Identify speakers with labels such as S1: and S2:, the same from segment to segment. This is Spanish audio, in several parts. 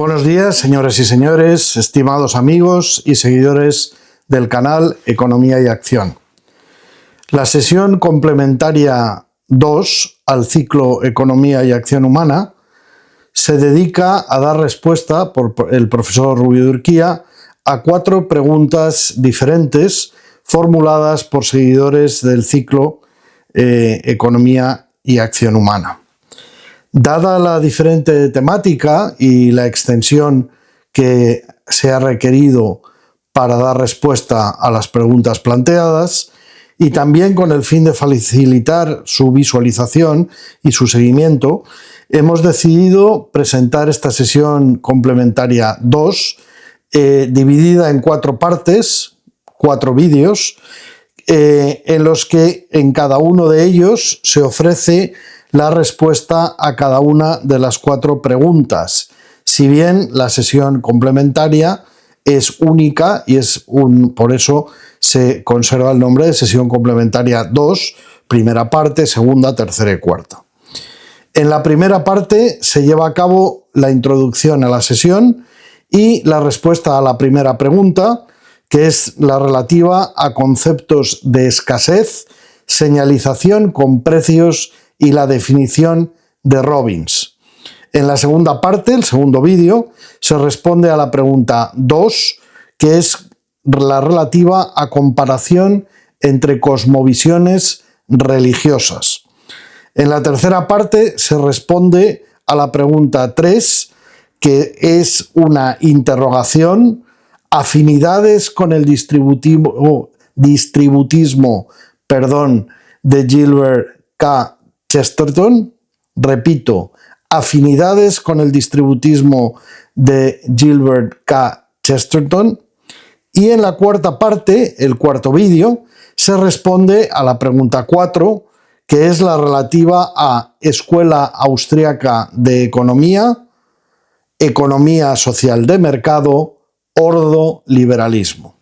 S1: Buenos días, señoras y señores, estimados amigos y seguidores del canal Economía y Acción. La sesión complementaria 2 al ciclo Economía y Acción Humana se dedica a dar respuesta por el profesor Rubio de Urquía a 4 preguntas diferentes formuladas por seguidores del ciclo Economía y Acción Humana. Dada la diferente temática y la extensión que se ha requerido para dar respuesta a las preguntas planteadas, y también con el fin de facilitar su visualización y su seguimiento, hemos decidido presentar esta sesión complementaria 2, dividida en 4 partes, 4 vídeos, en los que en cada uno de ellos se ofrece la respuesta a cada una de las 4 preguntas, si bien la sesión complementaria es única y por eso se conserva el nombre de sesión complementaria 2, primera parte, segunda, tercera y cuarta. En la primera parte se lleva a cabo la introducción a la sesión y la respuesta a la primera pregunta, que es la relativa a conceptos de escasez, señalización con precios y la definición de Robbins. En la segunda parte, el segundo vídeo, se responde a la pregunta 2, que es la relativa a comparación entre cosmovisiones religiosas. En la tercera parte se responde a la pregunta 3, que es una interrogación, afinidades con el distributismo de Gilbert K. Chesterton. Repito, afinidades con el distributismo de Gilbert K. Chesterton. Y en la cuarta parte, el cuarto vídeo, se responde a la pregunta 4, que es la relativa a Escuela Austriaca de Economía, Economía Social de Mercado, Ordoliberalismo.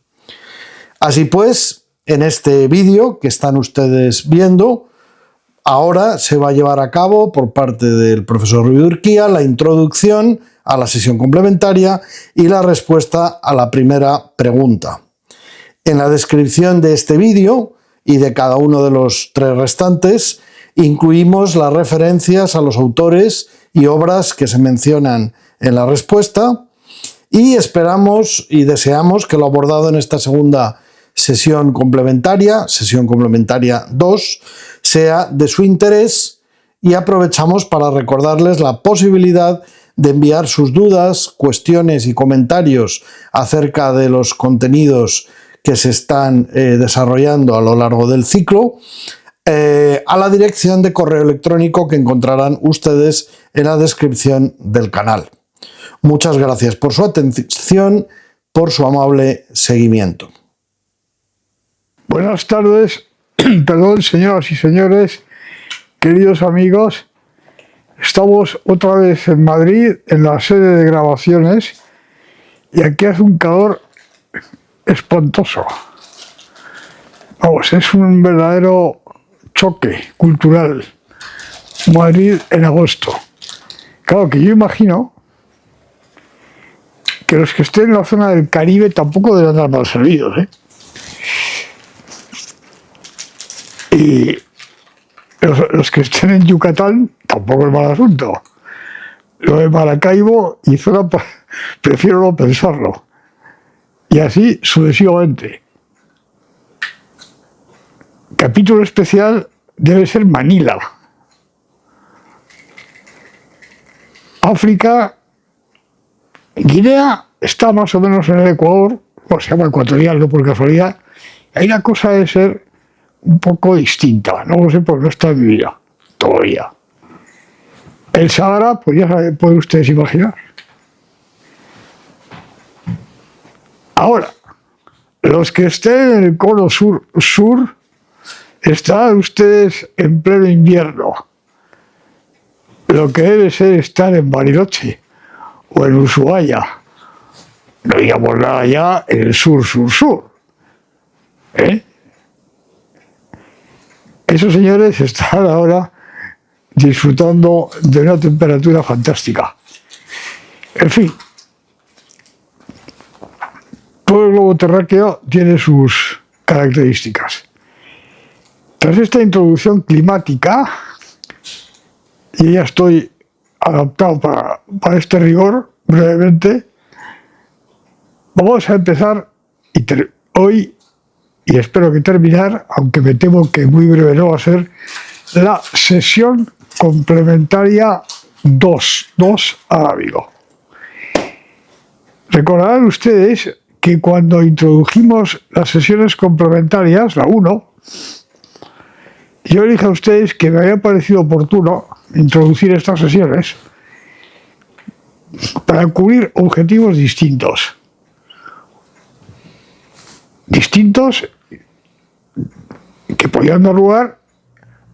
S1: Así pues, en este vídeo que están ustedes viendo, ahora se va a llevar a cabo por parte del profesor Rubio de Urquía la introducción a la sesión complementaria y la respuesta a la primera pregunta. En la descripción de este vídeo y de cada uno de los 3 restantes incluimos las referencias a los autores y obras que se mencionan en la respuesta, y esperamos y deseamos que lo abordado en esta segunda sesión complementaria 2, sea de su interés, y aprovechamos para recordarles la posibilidad de enviar sus dudas, cuestiones y comentarios acerca de los contenidos que se están desarrollando a lo largo del ciclo a la dirección de correo electrónico que encontrarán ustedes en la descripción del canal. Muchas gracias por su atención, por su amable seguimiento.
S2: Buenas tardes, señoras y señores, queridos amigos. Estamos otra vez en Madrid, en la sede de grabaciones, y aquí hace un calor espantoso. Vamos, es un verdadero choque cultural. Madrid en agosto. Claro que yo imagino que los que estén en la zona del Caribe tampoco deben andar mal servidos, ¿eh? Y los que estén en Yucatán tampoco es mal asunto. Lo de Maracaibo y zona, prefiero no pensarlo. Y así sucesivamente. Capítulo especial debe ser Manila. África, Guinea está más o menos en el Ecuador, o se llama ecuatorial, no por casualidad. Ahí la cosa debe ser un poco distinta, no lo sé porque no está en mi vida todavía. El Sahara, pues ya pueden ustedes imaginar. Ahora, los que estén en el cono sur, están ustedes en pleno invierno. Lo que debe ser estar en Bariloche o en Ushuaia. No digamos nada ya en el sur. Esos señores están ahora disfrutando de una temperatura fantástica. En fin, globo terráqueo tiene sus características. Tras esta introducción climática, y ya estoy adaptado para este rigor, brevemente, vamos a empezar hoy, y espero que terminar, aunque me temo que muy breve no va a ser, la sesión complementaria 2 arábigo. Recordarán ustedes que cuando introdujimos las sesiones complementarias, la 1, yo dije a ustedes que me había parecido oportuno introducir estas sesiones para cubrir objetivos distintos. Distintos que podían dar lugar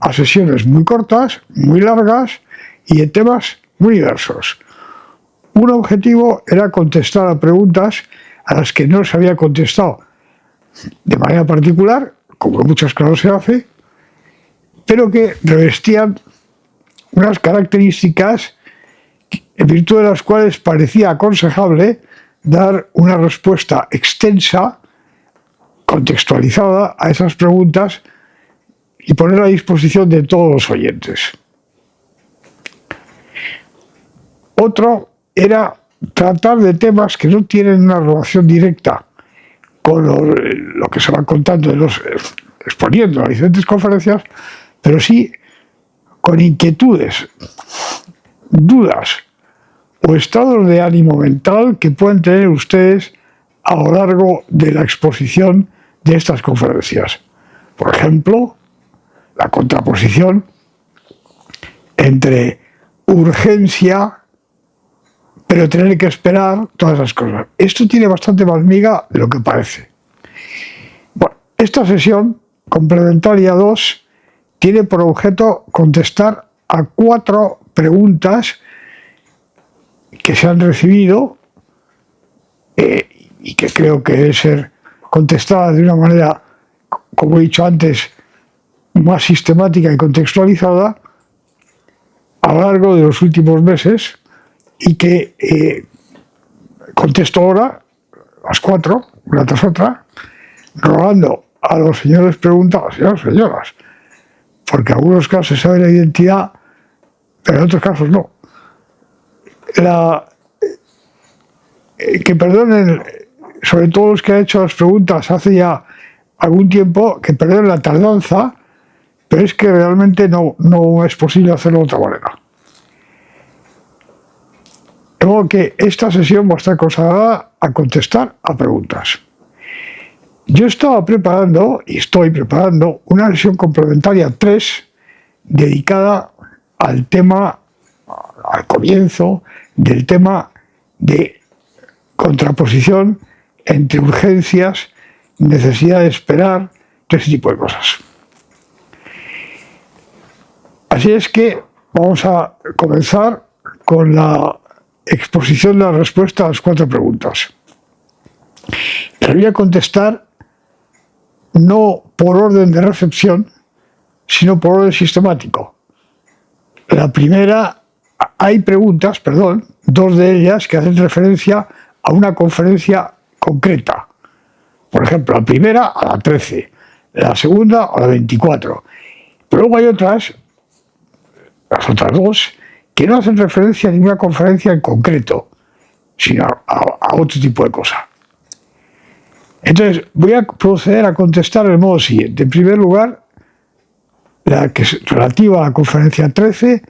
S2: a sesiones muy cortas, muy largas y en temas muy diversos. Un objetivo era contestar a preguntas a las que no se había contestado de manera particular, como en muchos casos se hace, pero que revestían unas características en virtud de las cuales parecía aconsejable dar una respuesta extensa, contextualizada a esas preguntas y ponerla a disposición de todos los oyentes. Otro era tratar de temas que no tienen una relación directa con lo que se va contando exponiendo en las diferentes conferencias, pero sí con inquietudes, dudas o estados de ánimo mental que pueden tener ustedes a lo largo de la exposición de estas conferencias. Por ejemplo, la contraposición entre urgencia, pero tener que esperar, todas esas cosas. Esto tiene bastante más miga de lo que parece. Bueno, esta sesión complementaria 2 tiene por objeto contestar a 4 preguntas que se han recibido y que creo que deben ser contestadas de una manera, como he dicho antes, más sistemática y contextualizada a lo largo de los últimos meses, y que contesto ahora las 4, una tras otra, rogando a los señores preguntados y a las señoras, porque en algunos casos se sabe la identidad, pero en otros casos no. Que perdonen, sobre todo los que han hecho las preguntas hace ya algún tiempo, que perdonen la tardanza, pero es que realmente no es posible hacerlo de otra manera. De modo que esta sesión va a estar consagrada a contestar a preguntas. Yo estaba preparando, y estoy preparando, una sesión complementaria 3 dedicada al tema, al comienzo del tema de contraposición entre urgencias, necesidad de esperar, todo ese tipo de cosas. Así es que vamos a comenzar con la exposición de la respuesta a las 4 preguntas. Las voy a contestar no por orden de recepción, sino por orden sistemático. La primera, hay preguntas, 2 de ellas que hacen referencia a una conferencia concreta. Por ejemplo, la primera a la 13, la segunda a la 24. Pero luego hay otras, las otras 2, que no hacen referencia a ninguna conferencia en concreto, sino a otro tipo de cosa. Entonces, voy a proceder a contestar del modo siguiente. En primer lugar, la que es relativa a la conferencia 13,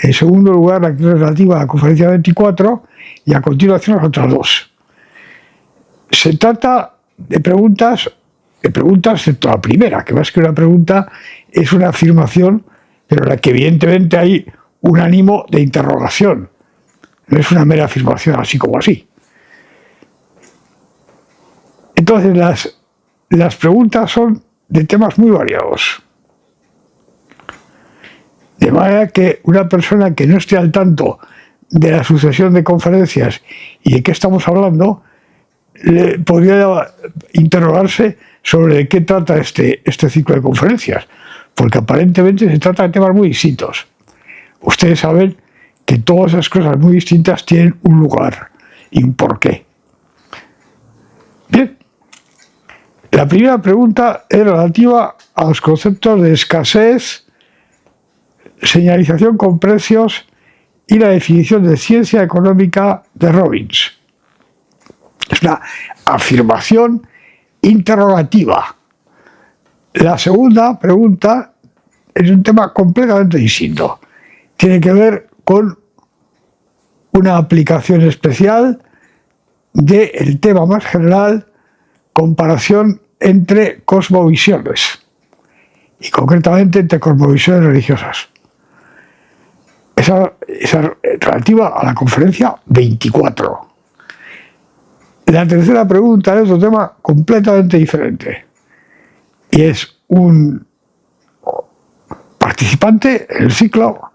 S2: en segundo lugar, la que es relativa a la conferencia 24, y a continuación las otras 2. Se trata de preguntas, excepto la primera, que más que una pregunta es una afirmación, pero en la que evidentemente hay un ánimo de interrogación. No es una mera afirmación así como así. Entonces, las preguntas son de temas muy variados. De manera que una persona que no esté al tanto de la sucesión de conferencias y de qué estamos hablando, podría interrogarse sobre de qué trata este ciclo de conferencias, porque aparentemente se trata de temas muy distintos. Ustedes saben que todas esas cosas muy distintas tienen un lugar y un porqué. Bien, La primera pregunta es relativa a los conceptos de escasez, señalización con precios y la definición de ciencia económica de Robbins. Es una afirmación interrogativa. La segunda pregunta es un tema completamente distinto. Tiene que ver con una aplicación especial del tema más general, comparación entre cosmovisiones, y concretamente entre cosmovisiones religiosas. Esa es relativa a la conferencia 24. La tercera pregunta es otro tema completamente diferente, y es un participante en el ciclo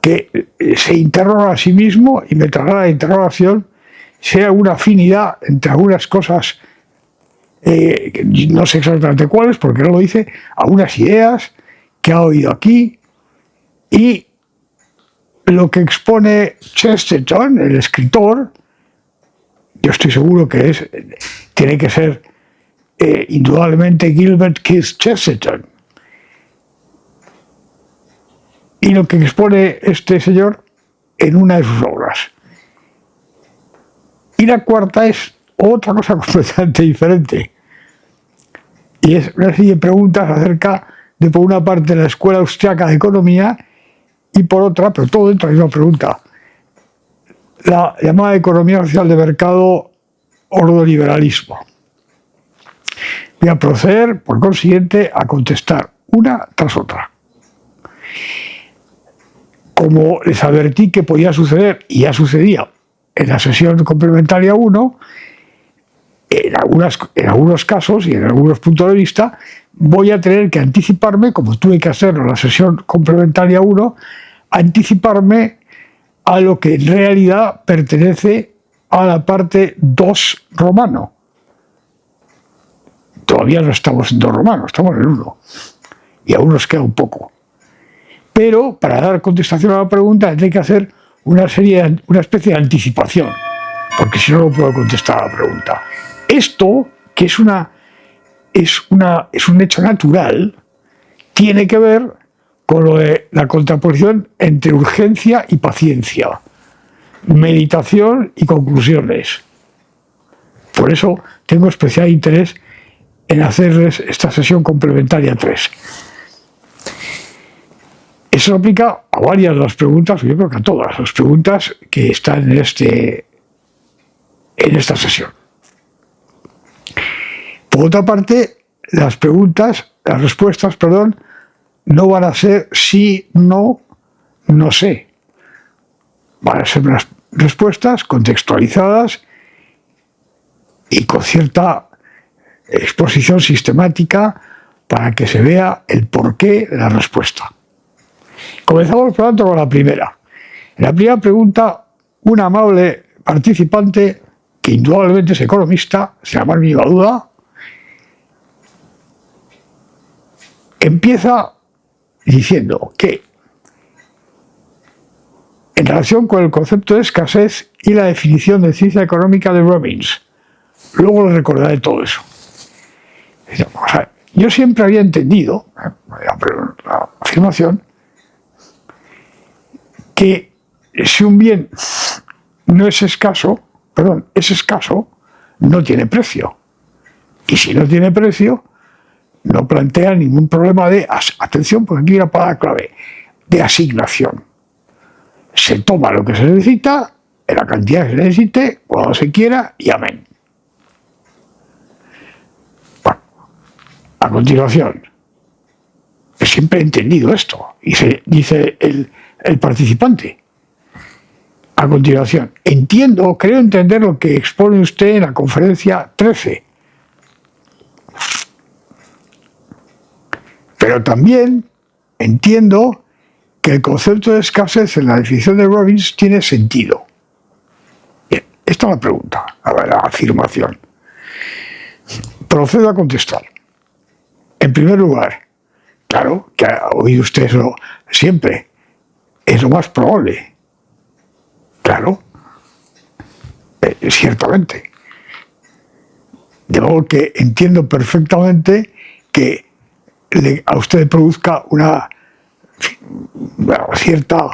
S2: que se interroga a sí mismo y me traslada la interrogación si hay alguna afinidad entre algunas cosas, no sé exactamente cuáles porque no lo dice, algunas ideas que ha oído aquí y lo que expone Chesterton, el escritor. Yo estoy seguro que tiene que ser indudablemente Gilbert Keith Chesterton. Y lo que expone este señor en una de sus obras. Y la cuarta es otra cosa completamente diferente. Y es una serie de preguntas acerca de, por una parte, la Escuela Austriaca de Economía y por otra, pero todo dentro de la misma pregunta, la llamada economía social de mercado ordoliberalismo. Voy a proceder, por consiguiente, a contestar una tras otra. Como les advertí que podía suceder, y ya sucedía en la sesión complementaria 1, en algunos casos y en algunos puntos de vista, voy a tener que anticiparme, como tuve que hacerlo en la sesión complementaria 1, anticiparme a lo que en realidad pertenece a la parte 2 romano. Todavía no estamos en 2 romano, estamos en 1. Y aún nos queda un poco. Pero para dar contestación a la pregunta tendré que hacer una especie de anticipación, porque si no, no puedo contestar a la pregunta. Esto, que es un hecho natural, tiene que ver con lo de la contraposición entre urgencia y paciencia, meditación y conclusiones. Por eso tengo especial interés en hacerles esta sesión complementaria 3. Eso aplica a varias de las preguntas, yo creo que a todas las preguntas que están en esta sesión. Por otra parte, las respuestas, no van a ser sí, no, no sé. Van a ser unas respuestas contextualizadas y con cierta exposición sistemática para que se vea el porqué de la respuesta. Comenzamos, por lo tanto, con la primera. En la primera pregunta, un amable participante, que indudablemente es economista, sin la más mínima duda, empieza diciendo que en relación con el concepto de escasez y la definición de ciencia económica de Robbins, luego les recordaré todo eso. O sea, yo siempre había entendido, la afirmación, que si un bien es escaso, no tiene precio. Y si no tiene precio, no plantea ningún problema de, atención, porque aquí hay una palabra clave, de asignación. Se toma lo que se necesita, en la cantidad que se necesite, cuando se quiera, y amén. Bueno, a continuación, siempre he entendido esto, y se dice el participante. A continuación, creo entender lo que expone usted en la conferencia 13. Pero también entiendo que el concepto de escasez en la definición de Robbins tiene sentido. Bien, esta es la pregunta, la afirmación. Procedo a contestar. En primer lugar, claro, que ha oído usted eso siempre, es lo más probable. Claro, ciertamente. De modo que entiendo perfectamente que a usted le produzca un cierto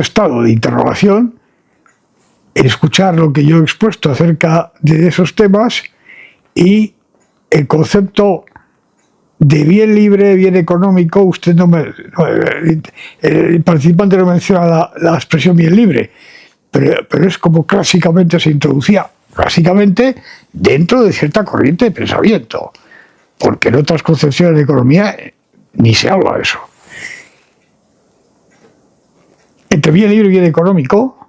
S2: estado de interrogación escuchar lo que yo he expuesto acerca de esos temas y el concepto de bien libre, bien económico. Usted el participante no menciona la expresión bien libre, pero es como clásicamente se introducía, clásicamente dentro de cierta corriente de pensamiento, porque en otras concepciones de economía ni se habla de eso. Entre bien libre y bien económico,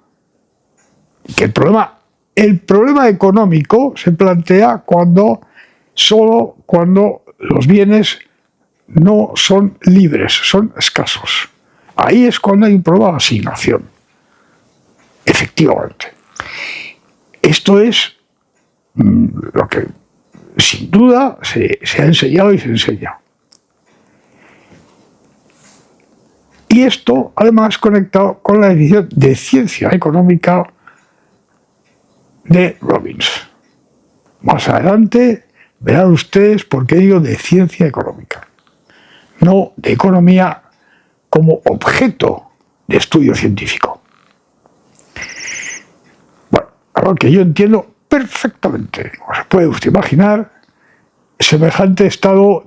S2: que el problema económico se plantea solo cuando los bienes no son libres, son escasos. Ahí es cuando hay un problema de asignación. Efectivamente. Esto es lo que sin duda se ha enseñado y se enseña. Y esto, además, conectado con la definición de ciencia económica de Robbins. Más adelante verán ustedes por qué digo de ciencia económica, no de economía como objeto de estudio científico. Bueno, algo que yo entiendo perfectamente, como se puede usted imaginar, semejante estado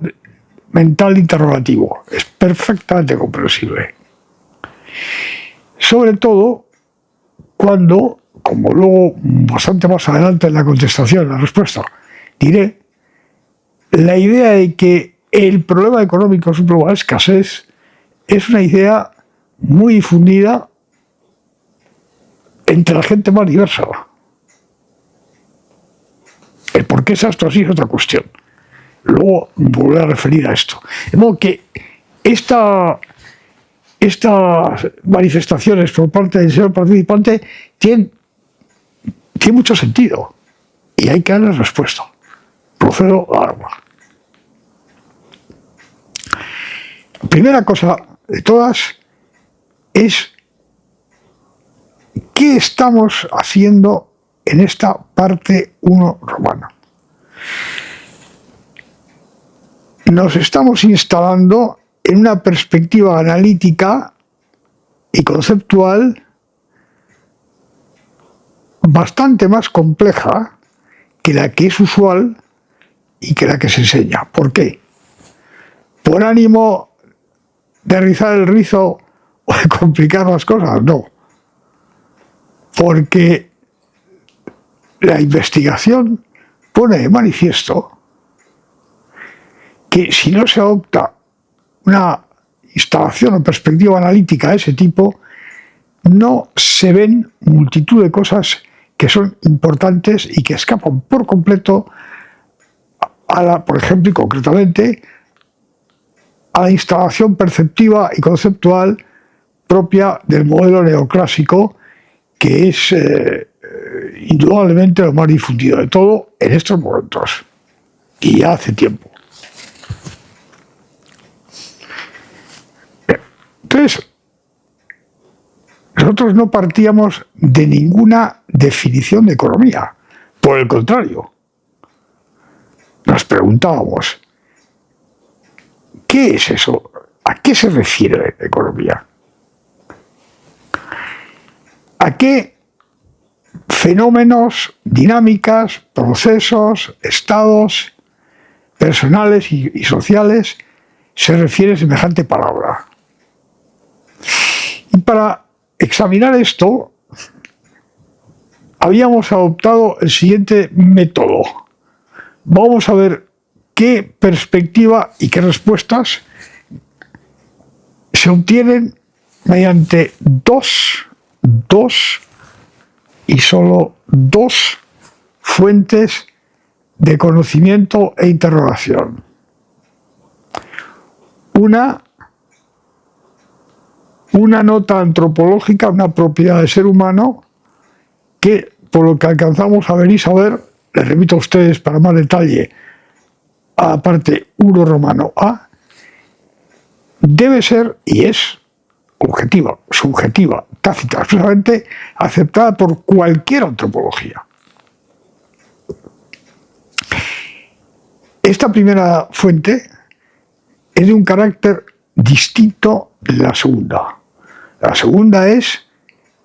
S2: mental interrogativo es perfectamente comprensible. Sobre todo cuando, como luego bastante más adelante en la contestación, en la respuesta, diré, la idea de que el problema económico es un problema de escasez es una idea muy difundida entre la gente más diversa. El por qué es esto así es otra cuestión. Luego volveré a referir a esto. De modo que estas manifestaciones por parte del señor participante tienen mucho sentido y hay que darle respuesta. Procedo a arma. La primera cosa de todas es ¿qué estamos haciendo en esta parte 1 romana? Nos estamos instalando en una perspectiva analítica y conceptual bastante más compleja que la que es usual y que la que se enseña. ¿Por qué? ¿Por ánimo de rizar el rizo o de complicar las cosas? No. Porque la investigación pone de manifiesto que si no se adopta una instalación o perspectiva analítica de ese tipo, no se ven multitud de cosas que son importantes y que escapan por completo por ejemplo, y concretamente, a la instalación perceptiva y conceptual propia del modelo neoclásico, que es indudablemente lo más difundido de todo en estos momentos, y ya hace tiempo. Entonces, nosotros no partíamos de ninguna definición de economía, por el contrario, nos preguntábamos, ¿qué es eso? ¿A qué se refiere la economía? ¿A qué fenómenos, dinámicas, procesos, estados personales y sociales se refiere semejante palabra? Y para examinar esto, habíamos adoptado el siguiente método. Vamos a ver qué perspectiva y qué respuestas se obtienen mediante dos y solo dos fuentes de conocimiento e interrogación. Una nota antropológica, una propiedad del ser humano, que por lo que alcanzamos a ver y saber, les remito a ustedes para más detalle a la parte 1 romano A, debe ser y es objetiva, subjetiva, tácita, expresamente aceptada por cualquier antropología. Esta primera fuente es de un carácter distinto de la segunda. La segunda es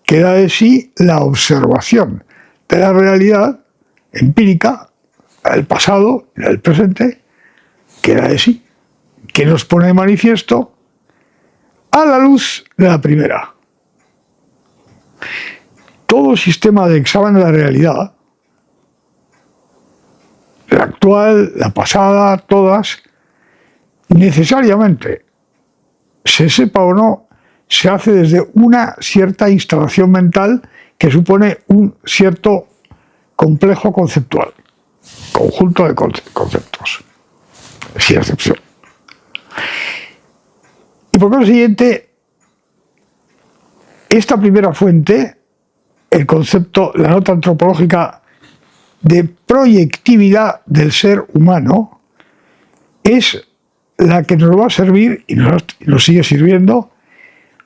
S2: que da de sí la observación de la realidad empírica, la del pasado, la del presente, que da de sí, que nos pone de manifiesto a la luz de la primera. Todo sistema de examen de la realidad, la actual, la pasada, todas, necesariamente, se sepa o no, se hace desde una cierta instalación mental que supone un cierto complejo conceptual, conjunto de conceptos, sin excepción. Y por consiguiente, esta primera fuente, el concepto, la nota antropológica de proyectividad del ser humano, es la que nos va a servir y nos sigue sirviendo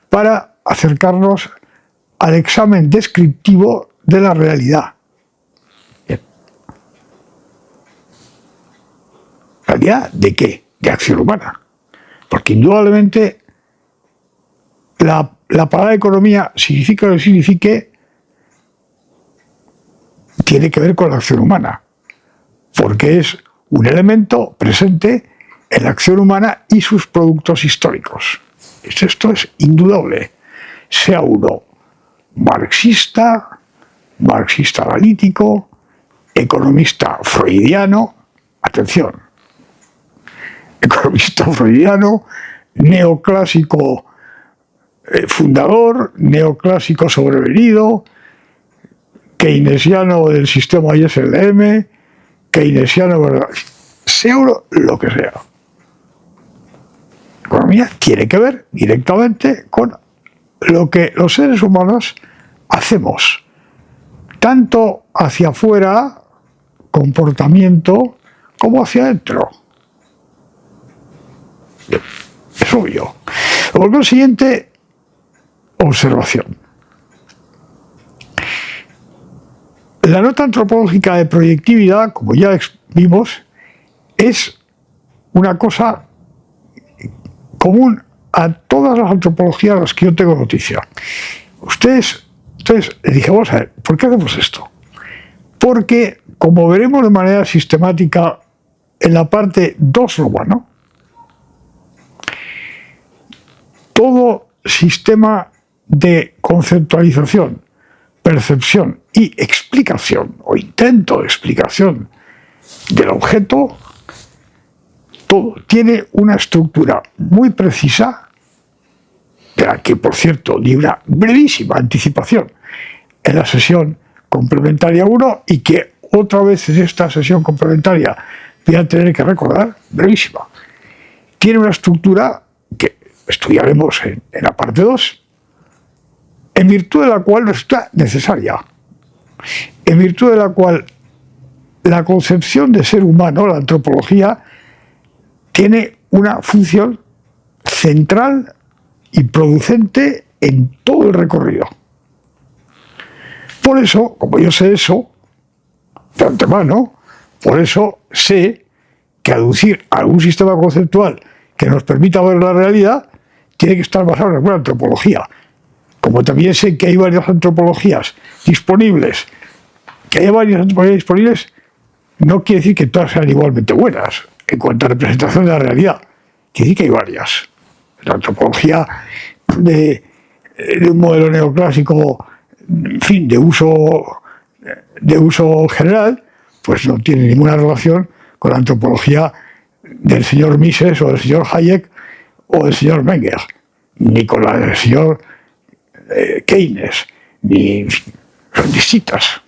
S2: para acercarnos al examen descriptivo de la realidad. Bien. ¿Realidad de qué? De acción humana. Porque indudablemente la palabra economía, significa lo que signifique, tiene que ver con la acción humana, porque es un elemento presente en la acción humana y sus productos históricos. Esto es indudable, sea uno marxista, marxista analítico, economista freudiano, atención, economista freudiano, neoclásico fundador, neoclásico sobrevenido, keynesiano del sistema ISLM, keynesiano, ¿verdad? Sea lo que sea. La economía tiene que ver directamente con lo que los seres humanos hacemos, tanto hacia afuera, comportamiento, como hacia adentro. Es obvio. Por consiguiente, observación. La nota antropológica de proyectividad, como ya vimos, es una cosa común a todas las antropologías a las que yo tengo noticia. Entonces le dije, vamos a ver, ¿por qué hacemos esto? Porque, como veremos de manera sistemática en la parte 2 romano, todo sistema de conceptualización, percepción y explicación, o intento de explicación del objeto, todo tiene una estructura muy precisa, de la que, por cierto, di una brevísima anticipación en la sesión complementaria 1 y que otra vez en esta sesión complementaria voy a tener que recordar, brevísima. Tiene una estructura que estudiaremos en la parte 2, en virtud de la cual resulta necesaria, en virtud de la cual la concepción de ser humano, la antropología, tiene una función central y producente en todo el recorrido. Por eso, como yo sé eso, de antemano, por eso sé que aducir algún sistema conceptual que nos permita ver la realidad tiene que estar basado en alguna antropología. Como también sé que hay varias antropologías disponibles, no quiere decir que todas sean igualmente buenas en cuanto a representación de la realidad. Quiere decir que hay varias. La antropología de un modelo neoclásico, en fin, de uso general, pues no tiene ninguna relación con la antropología del señor Mises o del señor Hayek o del señor Menger, ni con la del señor Keynes, ni son distintas.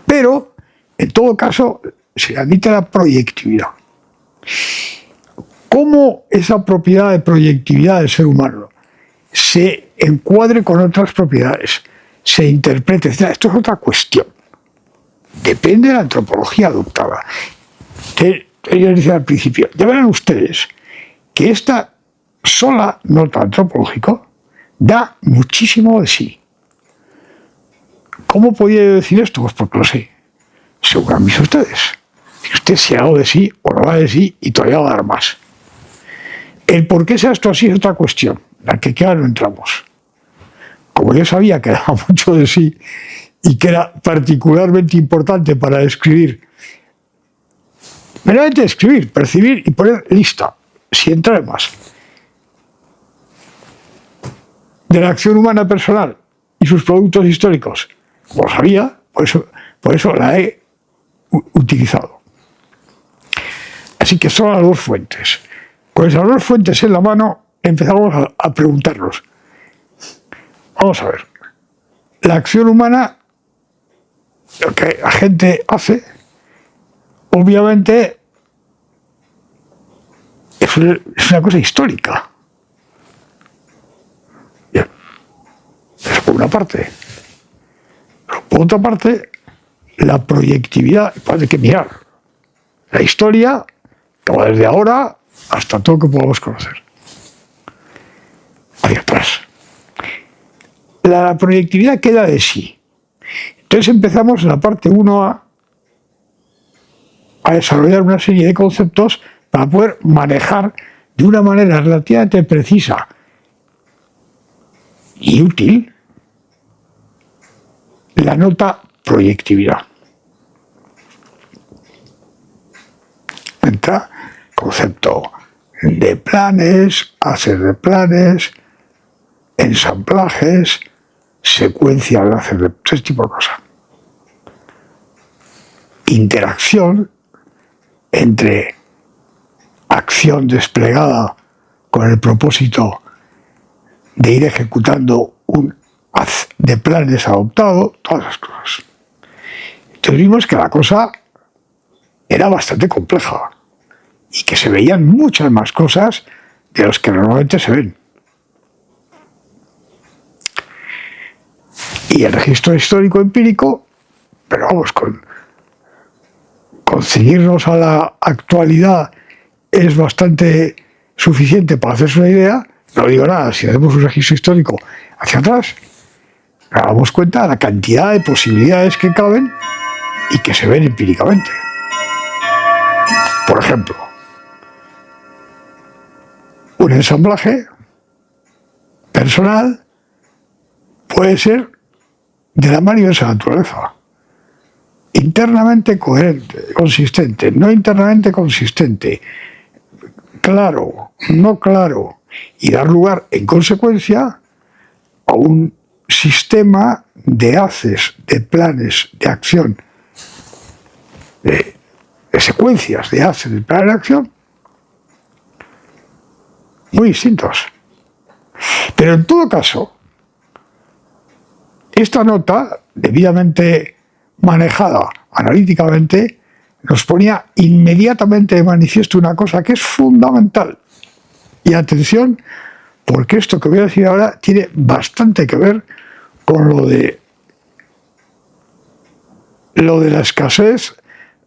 S2: Pero, en todo caso, se admite la proyectividad. ¿Cómo esa propiedad de proyectividad del ser humano se encuadre con otras propiedades, se interprete, etc.? Esto es otra cuestión. Depende de la antropología adoptada. Yo decía al principio, ya verán ustedes que esta sola nota antropológica da muchísimo de sí. ¿Cómo podía yo decir esto? Pues porque lo sé. Seguro han visto ustedes. Y usted se ha dado de sí o no da de sí y todavía va a dar más. El por qué sea esto así es otra cuestión, la que queda no entramos. Como yo sabía que daba mucho de sí y que era particularmente importante para describir, meramente escribir, percibir y poner lista, sin entrar más, de la acción humana personal y sus productos históricos, como sabía, por eso la he utilizado. Así que son las dos fuentes. Con esas dos fuentes en la mano empezamos a preguntarnos. Vamos a ver. La acción humana, lo que la gente hace, obviamente es una cosa histórica. Bien. Eso por una parte. Pero por otra parte, la proyectividad, hay que mirar. La historia, que va desde ahora hasta todo lo que podamos conocer. Hacia atrás. La proyectividad queda de sí. Entonces empezamos en la parte 1A a desarrollar una serie de conceptos para poder manejar de una manera relativamente precisa y útil la nota proyectividad. Entra concepto de planes, hacer de planes, ensamblajes, secuencia de hacer de ese tipo de cosas. Interacción entre acción desplegada con el propósito de ir ejecutando un haz de planes adoptado, todas esas cosas. Entonces vimos que la cosa era bastante compleja y que se veían muchas más cosas de las que normalmente se ven. Y el registro histórico empírico, pero vamos, con seguirnos a la actualidad es bastante suficiente para hacerse una idea. No digo nada, si hacemos un registro histórico hacia atrás, nos damos cuenta de la cantidad de posibilidades que caben y que se ven empíricamente. Por ejemplo, un ensamblaje personal puede ser de la más diversa naturaleza. Internamente coherente, consistente, no internamente consistente, claro, no claro, y dar lugar, en consecuencia, a un sistema de haces, de planes, de acción, de secuencias de haces, de planes de acción, muy distintos. Pero en todo caso, esta nota, debidamente manejada analíticamente, nos ponía inmediatamente de manifiesto una cosa que es fundamental. Y atención, porque esto que voy a decir ahora tiene bastante que ver con lo de la escasez,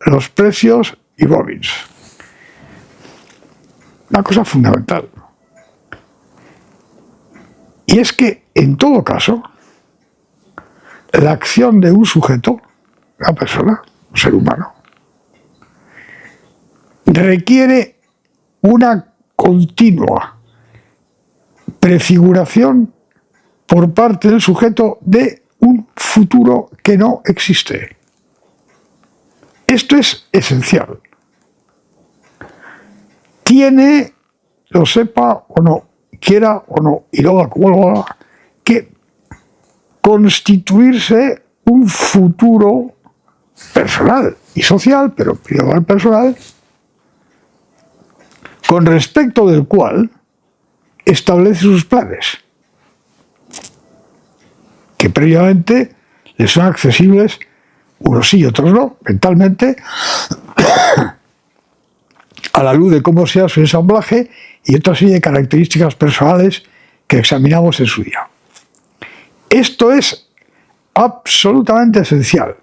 S2: los precios y Robbins. Una cosa fundamental. Y es que, en todo caso, la acción de un sujeto, una persona, un ser humano, requiere una continua prefiguración por parte del sujeto de un futuro que no existe. Esto es esencial. Tiene, lo sepa o no, quiera o no, y lo haga como lo haga, que constituirse un futuro personal y social, pero primero personal, con respecto del cual establece sus planes, que previamente les son accesibles, unos sí y otros no, mentalmente, a la luz de cómo sea su ensamblaje y otra serie de características personales que examinamos en su día. Esto es absolutamente esencial.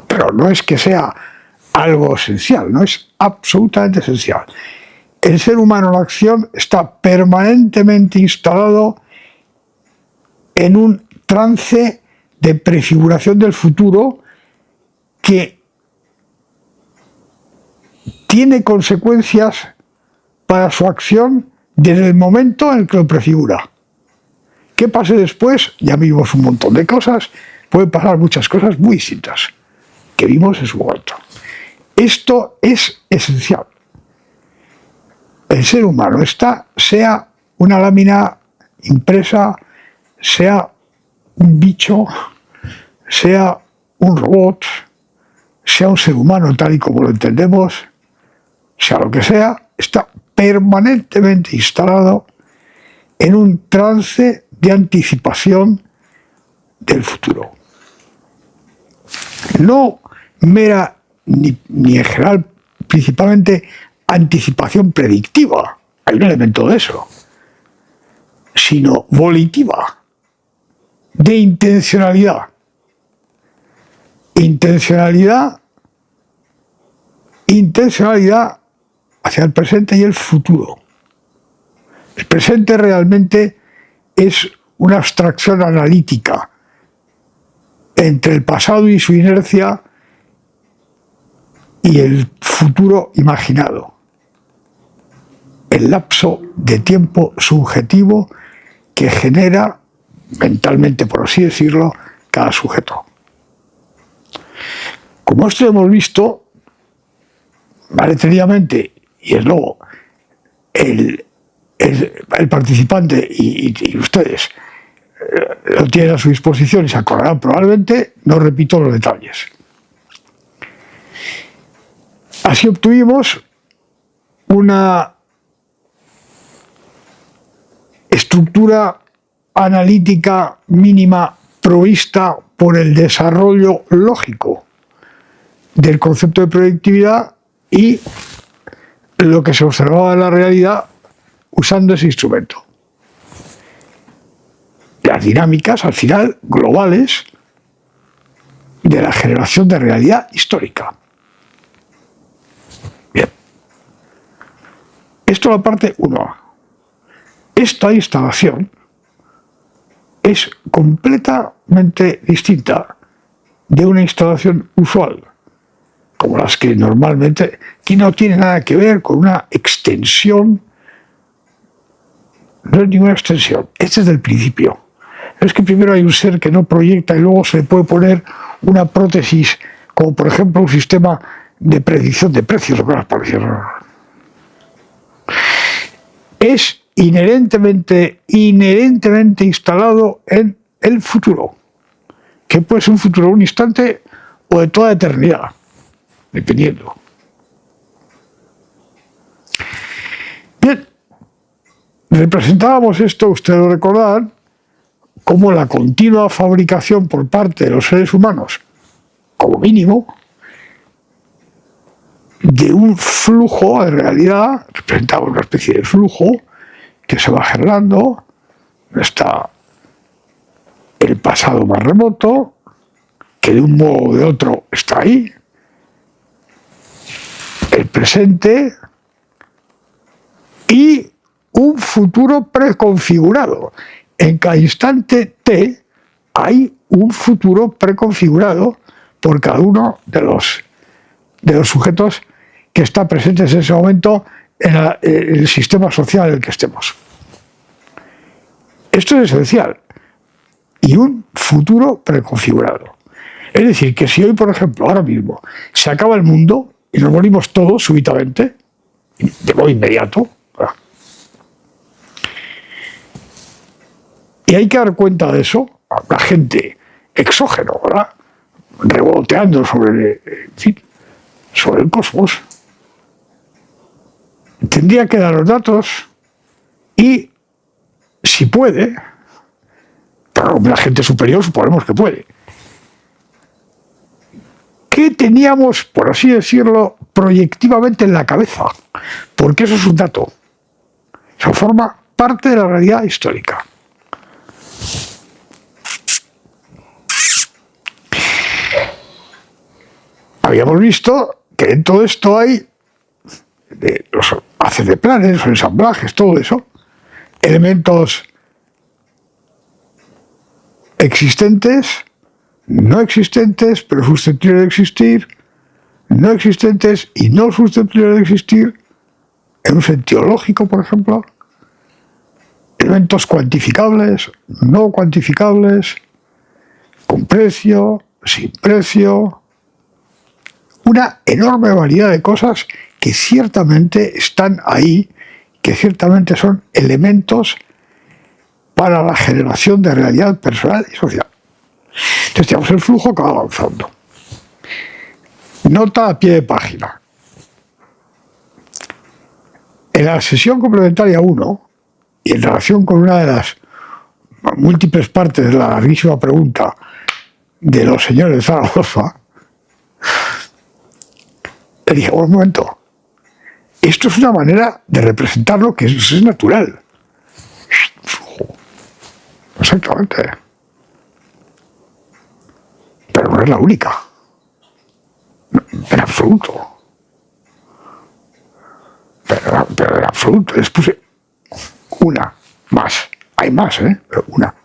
S2: Pero no es que sea algo esencial, no es absolutamente esencial. El ser humano en acción está permanentemente instalado en un trance de prefiguración del futuro que tiene consecuencias para su acción desde el momento en el que lo prefigura. ¿Qué pase después? Ya vimos un montón de cosas, pueden pasar muchas cosas muy distintas que vimos en su momento. Esto es esencial. El ser humano sea una lámina impresa, sea un bicho, sea un robot, sea un ser humano tal y como lo entendemos, sea lo que sea, está permanentemente instalado en un trance de anticipación del futuro. No mera ni en general, principalmente anticipación predictiva, hay un elemento de eso, sino volitiva, de intencionalidad. Intencionalidad hacia el presente y el futuro. El presente realmente es una abstracción analítica entre el pasado y su inercia y el futuro imaginado. El lapso de tiempo subjetivo que genera, mentalmente por así decirlo, cada sujeto. Como esto hemos visto, más detenidamente, y es luego el participante y ustedes lo tienen a su disposición y se acordarán probablemente, no repito los detalles. Así obtuvimos una estructura analítica mínima provista por el desarrollo lógico del concepto de proyectividad y lo que se observaba en la realidad usando ese instrumento. Las dinámicas, al final, globales de la generación de realidad histórica. Bien. Esto es la parte 1. Esta instalación es completamente distinta de una instalación usual, como las que normalmente, que no tiene nada que ver con una extensión, no es ninguna extensión, este es del principio. Es que primero hay un ser que no proyecta y luego se le puede poner una prótesis, como por ejemplo un sistema de predicción de precios o cosas parecidas. Es inherentemente instalado en el futuro, que puede ser un futuro de un instante o de toda eternidad, dependiendo. Bien, representábamos esto, ustedes lo recordarán, como la continua fabricación por parte de los seres humanos, como mínimo, de un flujo de realidad, representaba una especie de flujo que se va generando, está el pasado más remoto, que de un modo o de otro está ahí, el presente y un futuro preconfigurado. En cada instante T hay un futuro preconfigurado por cada uno de los sujetos que están presentes en ese momento en el sistema social en el que estemos. Esto es esencial. Y un futuro preconfigurado. Es decir, que si hoy, por ejemplo, ahora mismo, se acaba el mundo y nos morimos todos súbitamente, de modo inmediato, y hay que dar cuenta de eso a la gente exógeno, ¿verdad? Revoloteando sobre el cosmos. Tendría que dar los datos y, si puede, pero la gente superior suponemos que puede, ¿qué teníamos, por así decirlo, proyectivamente en la cabeza? Porque eso es un dato. Eso forma parte de la realidad histórica. Habíamos visto que en todo esto hay los haces de planes, los ensamblajes, todo eso, elementos existentes no existentes pero susceptibles de existir, no existentes y no susceptibles de existir, en un sentido lógico, por ejemplo, elementos cuantificables, no cuantificables, con precio, sin precio, una enorme variedad de cosas que ciertamente están ahí, que ciertamente son elementos para la generación de realidad personal y social. Entonces tenemos el flujo que va avanzando. Nota a pie de página. En la sesión complementaria 1, y en relación con una de las múltiples partes de la larguísima pregunta de los señores de Zaragoza, le dije, un momento, esto es una manera de representarlo que es natural. Exactamente. Pero no es la única. En absoluto. Pero en absoluto. Les puse una más. Hay más, pero una.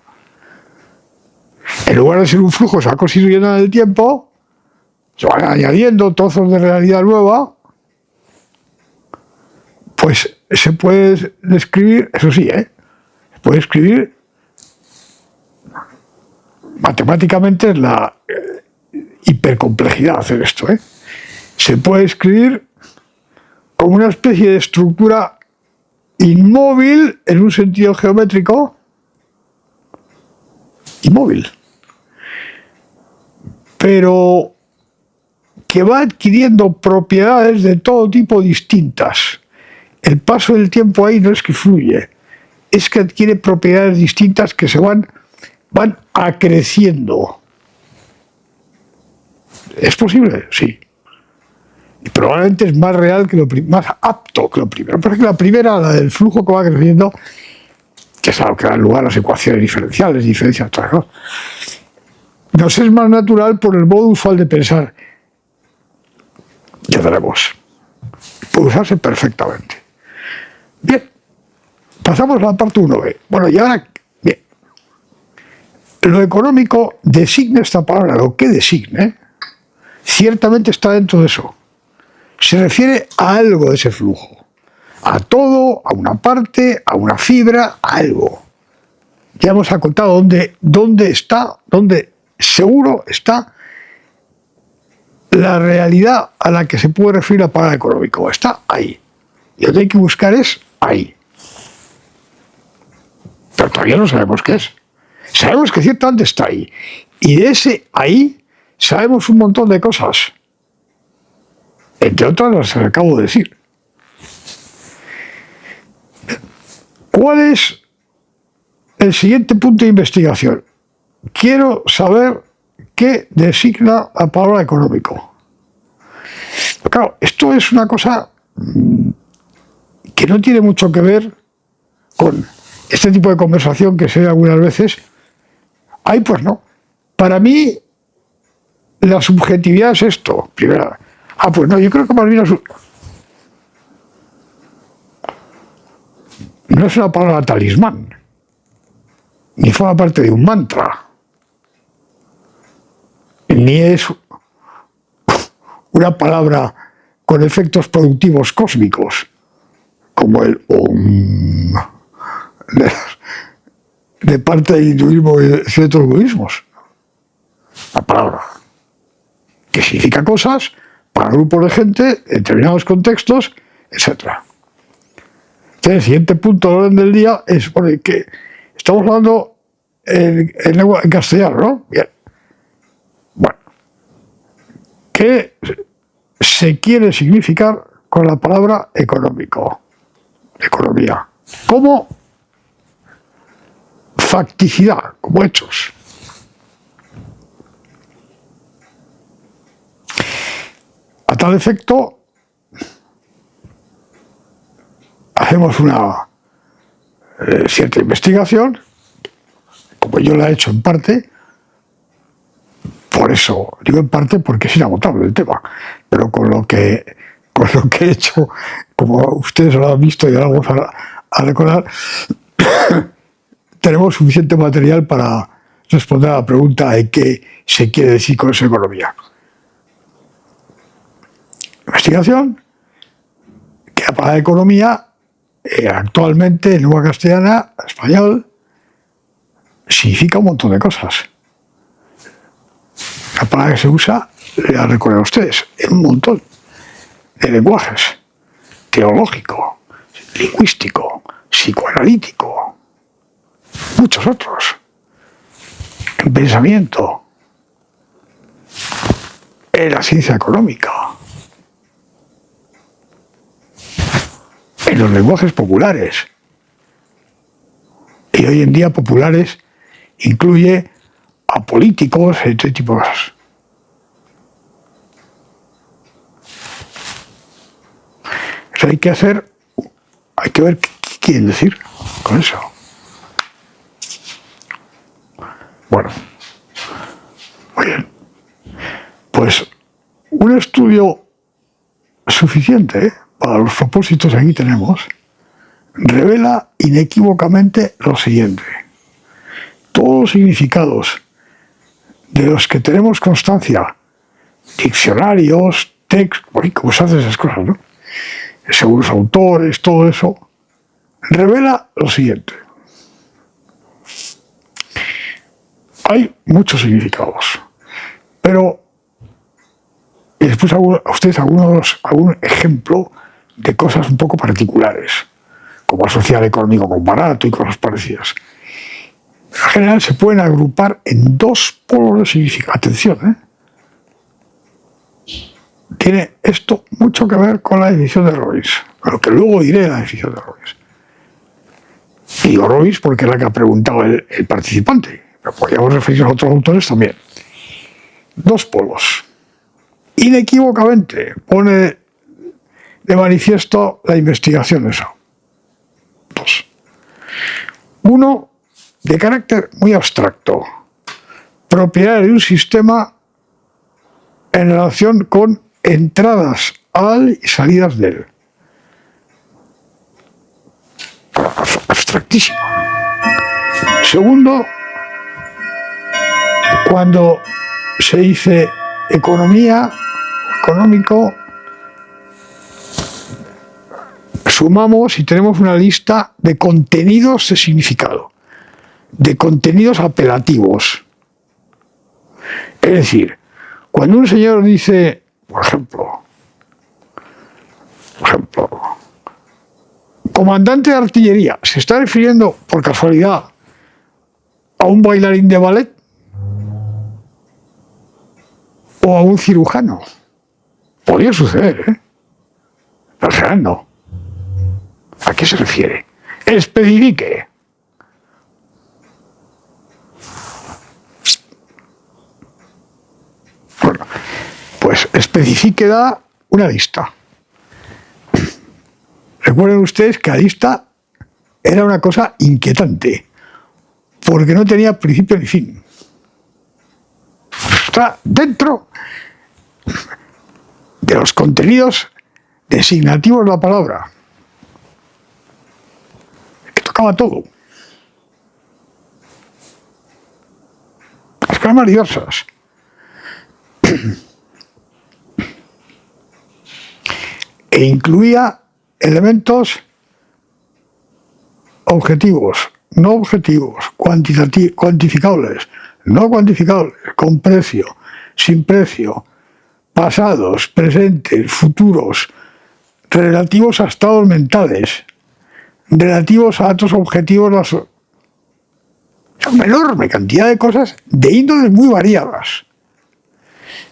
S2: En lugar de ser un flujo, se va constituyendo en el tiempo, se van añadiendo trozos de realidad nueva, pues se puede describir, eso sí, se puede escribir matemáticamente, es la hipercomplejidad hacer esto, se puede escribir como una especie de estructura inmóvil en un sentido geométrico, inmóvil, pero que va adquiriendo propiedades de todo tipo distintas. El paso del tiempo ahí no es que fluye, es que adquiere propiedades distintas que se van acreciendo. ¿Es posible? Sí. Y probablemente es más real que más apto que lo primero. Pero es que la primera, la del flujo que va creciendo, que es algo que da lugar a las ecuaciones diferenciales, diferencias, ¿no? Nos es más natural por el modo usual de pensar. Ya veremos. Puede usarse perfectamente. Bien, pasamos a la parte 1b. Bueno, y ahora, bien, lo económico designa esta palabra, lo que designe, ciertamente está dentro de eso. Se refiere a algo de ese flujo, a todo, a una parte, a una fibra, a algo. Ya hemos contado dónde está, dónde seguro está la realidad a la que se puede referir la palabra económico. Está ahí. Y lo que hay que buscar es ahí. Pero todavía no sabemos qué es. Sabemos que ciertamente está ahí. Y de ese ahí sabemos un montón de cosas. Entre otras las que acabo de decir. ¿Cuál es el siguiente punto de investigación? Quiero saber qué designa la palabra económico. Pero claro, esto es una cosa que no tiene mucho que ver con este tipo de conversación que se ve algunas veces. Ay, pues no. Para mí, la subjetividad es esto. Primero, pues no, yo creo que más bien no es una palabra talismán, ni forma parte de un mantra, ni es una palabra con efectos productivos cósmicos, como el Om de parte del hinduismo y de ciertos budismos. La palabra que significa cosas para grupos de gente, en determinados contextos, etc. Entonces, el siguiente punto del orden del día es, bueno, que estamos hablando en castellano, ¿no? Bien. Bueno, ¿qué se quiere significar con la palabra económico? Economía. Como facticidad, como hechos. A tal efecto, hacemos una cierta investigación, como yo la he hecho en parte, por eso, digo en parte porque es inagotable el tema, pero con lo que he hecho, como ustedes lo han visto y ahora vamos a recordar, tenemos suficiente material para responder a la pregunta de qué se quiere decir con esa economía. Investigación, que la palabra economía actualmente en lengua castellana, español, significa un montón de cosas. La palabra que se usa, la recuerdan ustedes, en un montón de lenguajes: teológico, lingüístico, psicoanalítico, muchos otros, en pensamiento, en la ciencia económica, en los lenguajes populares. Y hoy en día populares incluye a políticos, este tipo de cosas. Eso hay que ver qué quieren decir con eso. Bueno, muy bien. Pues un estudio suficiente para los propósitos que aquí tenemos revela inequívocamente lo siguiente: todos los significados de los que tenemos constancia, diccionarios, textos, cómo se hacen esas cosas, ¿no? Según los autores, todo eso, revela lo siguiente: hay muchos significados, pero y después a ustedes algún ejemplo de cosas un poco particulares, como asociar económico con barato y cosas parecidas. En general se pueden agrupar en dos polos de significado. Atención, tiene esto mucho que ver con la definición de Robbins, con lo que luego diré de la definición de Robbins. Y digo Robbins porque es la que ha preguntado el participante, pero podríamos referirnos a otros autores también. Dos polos. Inequívocamente pone de manifiesto la investigación esa. Dos. Uno, de carácter muy abstracto, propiedad de un sistema en relación con entradas al y salidas de él. Abstractísimo. Segundo, cuando se dice economía, económico, sumamos y tenemos una lista de contenidos de significado, de contenidos apelativos. Es decir, cuando un señor dice, por ejemplo, comandante de artillería, ¿se está refiriendo por casualidad a un bailarín de ballet o a un cirujano? Podría suceder, pero en general no. ¿A qué se refiere? Especifique. Bueno, pues especifique da una lista. Recuerden ustedes que la lista era una cosa inquietante, porque no tenía principio ni fin. Está dentro de los contenidos designativos de la palabra, que tocaba todo. Las cosas más diversas. E incluía elementos objetivos, no objetivos, cuantificables, no cuantificables, con precio, sin precio, pasados, presentes, futuros, relativos a estados mentales, relativos a datos objetivos. Es una enorme cantidad de cosas de índoles muy variadas.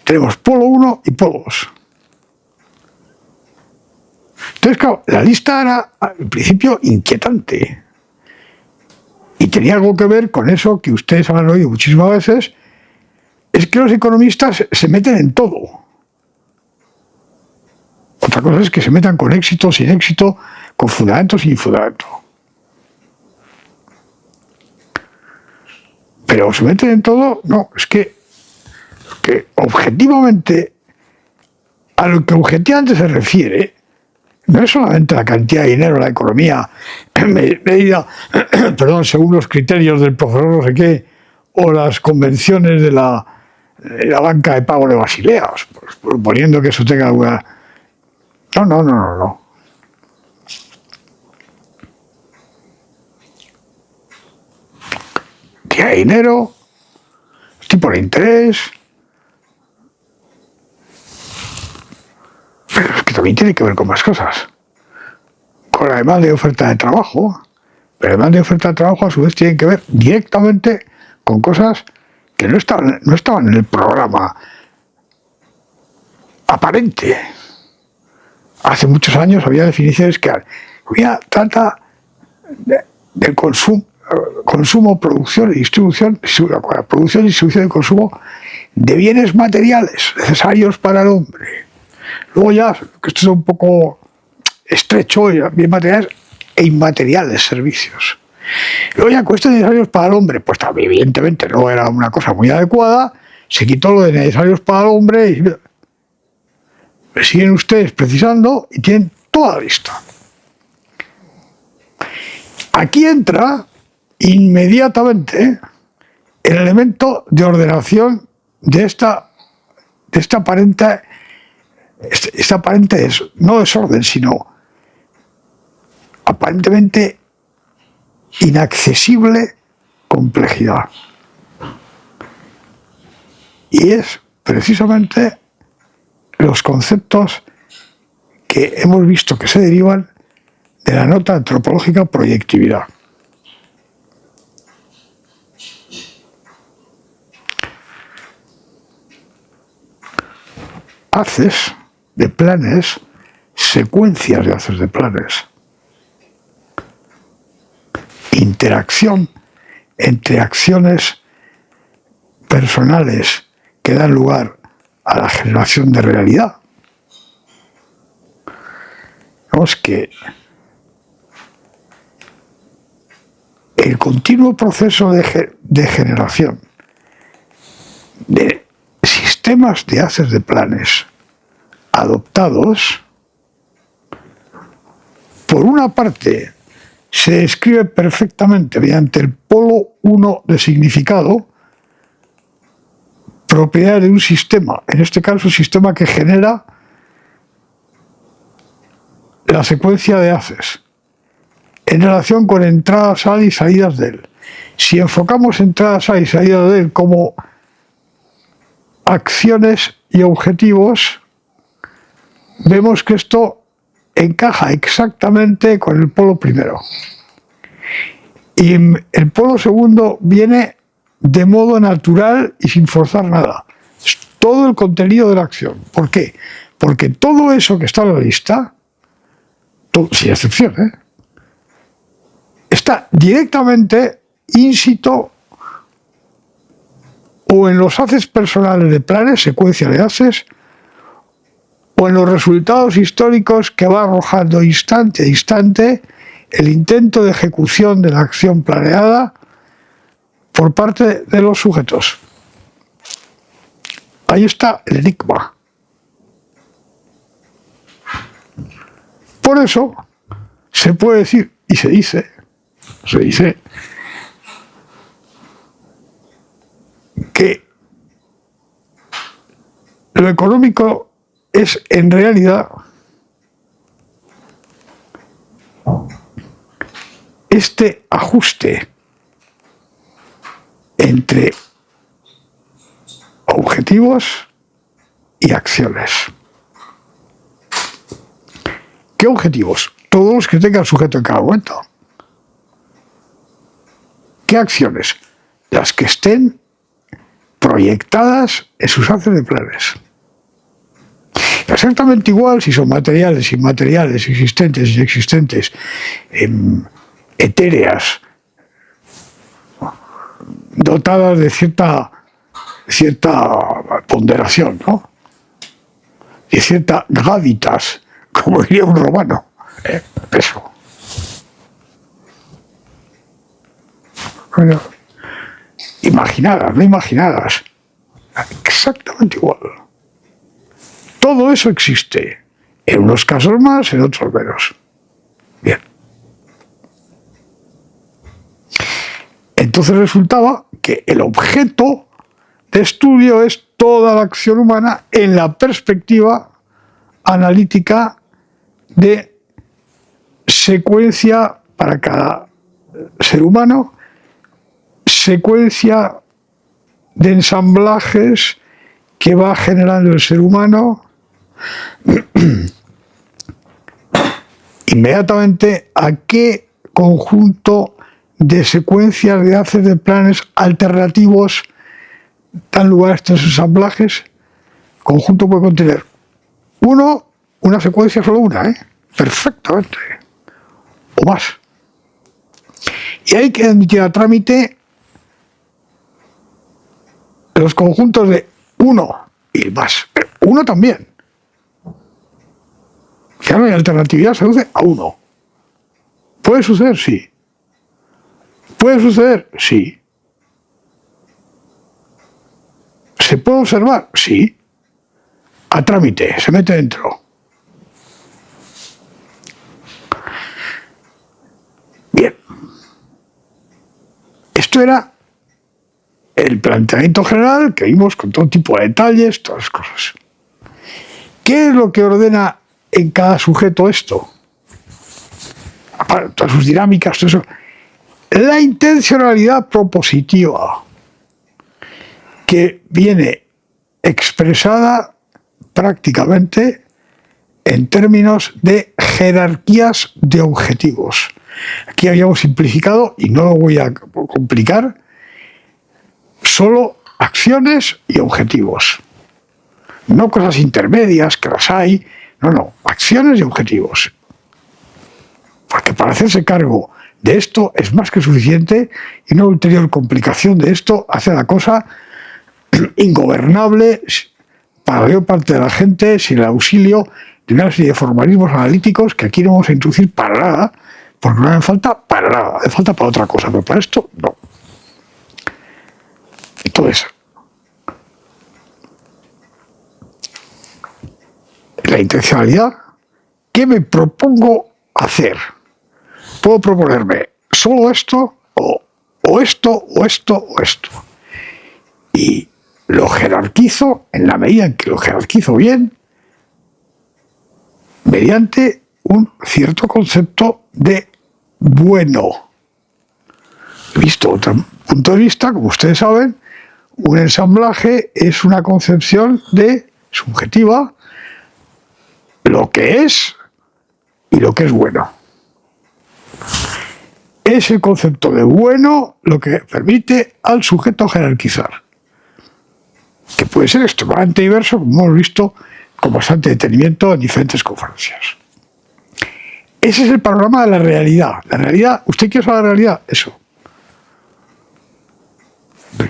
S2: Tenemos polo 1 y polo 2. Entonces, claro, la lista era, en principio, inquietante. Y tenía algo que ver con eso que ustedes han oído muchísimas veces, es que los economistas se meten en todo. Otra cosa es que se metan con éxito, sin éxito, con fundamento, sin fundamento. Pero se meten en todo, no, es que objetivamente, a lo que objetivamente se refiere, no es solamente la cantidad de dinero en la economía medida, según los criterios del profesor no sé qué, o las convenciones de la banca de pago de Basilea, pues, proponiendo que eso tenga alguna... No. Que hay dinero, tipo de interés, pero es que también tiene que ver con más cosas. Con la demanda y oferta de trabajo, pero la demanda y oferta de trabajo a su vez tienen que ver directamente con cosas que no estaban en el programa aparente. Hace muchos años había definiciones que trata del consumo, producción y distribución, producción, distribución y consumo de bienes materiales necesarios para el hombre. Luego ya, que esto es un poco estrecho, bien materiales e inmateriales servicios. Luego ya cuestiones necesarios para el hombre, pues también evidentemente no era una cosa muy adecuada, se quitó lo de necesarios para el hombre y me siguen ustedes precisando y tienen toda la lista. Aquí entra inmediatamente el elemento de ordenación de esta aparente no desorden, sino aparentemente inaccesible complejidad. Y es precisamente los conceptos que hemos visto que se derivan de la nota antropológica proyectividad. Haces de planes, secuencias de haces de planes, interacción entre acciones personales que dan lugar a la generación de realidad. Vemos que el continuo proceso de generación de sistemas de haces de planes adoptados, por una parte, se describe perfectamente mediante el polo 1 de significado, propiedad de un sistema, en este caso un sistema que genera la secuencia de haces, en relación con entradas A y salidas de él. Si enfocamos entradas A y salidas de él como acciones y objetivos, vemos que esto encaja exactamente con el polo primero. Y el polo segundo viene de modo natural y sin forzar nada. Es todo el contenido de la acción. ¿Por qué? Porque todo eso que está en la lista, sin excepción, está directamente in situ o en los haces personales de planes, secuencia de haces, o en los resultados históricos que va arrojando instante a instante el intento de ejecución de la acción planeada por parte de los sujetos. Ahí está el enigma. Por eso se puede decir, y se dice que lo económico es en realidad este ajuste entre objetivos y acciones. ¿Qué objetivos? Todos los que tengan sujeto en cada momento. ¿Qué acciones? Las que estén proyectadas en sus haces de planes. Exactamente igual si son materiales, inmateriales, existentes, inexistentes, etéreas, dotadas de cierta ponderación, ¿no? Y cierta gravitas, como diría un romano, peso. Bueno, imaginadas, no imaginadas, exactamente igual. Todo eso existe, en unos casos más, en otros menos. Bien. Entonces resultaba porque el objeto de estudio es toda la acción humana en la perspectiva analítica de secuencia para cada ser humano, secuencia de ensamblajes que va generando el ser humano, inmediatamente a qué conjunto de secuencias de haces de planes alternativos dan lugar a estos ensamblajes. Conjunto puede contener una secuencia, solo una, perfectamente, o más. Y hay que admitir a trámite los conjuntos de 1 y más. Uno también. Ya no hay alternatividad, se reduce a 1. ¿Puede suceder? Sí. ¿Puede suceder? Sí. ¿Se puede observar? Sí. A trámite, se mete dentro. Bien. Esto era el planteamiento general que vimos con todo tipo de detalles, todas las cosas. ¿Qué es lo que ordena en cada sujeto esto? Aparte, todas sus dinámicas, todo eso. La intencionalidad propositiva, que viene expresada prácticamente en términos de jerarquías de objetivos. Aquí habíamos simplificado, y no lo voy a complicar, solo acciones y objetivos. No cosas intermedias, que las hay, no, acciones y objetivos. Porque para hacerse cargo de esto es más que suficiente, y una ulterior complicación de esto hace la cosa ingobernable para la mayor parte de la gente, sin el auxilio de una serie de formalismos analíticos que aquí no vamos a introducir para nada, porque no hace falta para nada, hace falta para otra cosa, pero para esto no. Entonces, la intencionalidad, ¿qué me propongo hacer? Puedo proponerme solo esto, o esto, o esto, o esto. Y lo jerarquizo en la medida en que lo jerarquizo bien, mediante un cierto concepto de bueno. Visto otro punto de vista, como ustedes saben, un ensamblaje es una concepción de subjetiva, lo que es y lo que es bueno. Es el concepto de bueno lo que permite al sujeto jerarquizar, que puede ser extremadamente diverso, como hemos visto con bastante detenimiento en diferentes conferencias. Ese es el panorama de la realidad. La realidad, ¿usted quiere saber la realidad? Eso.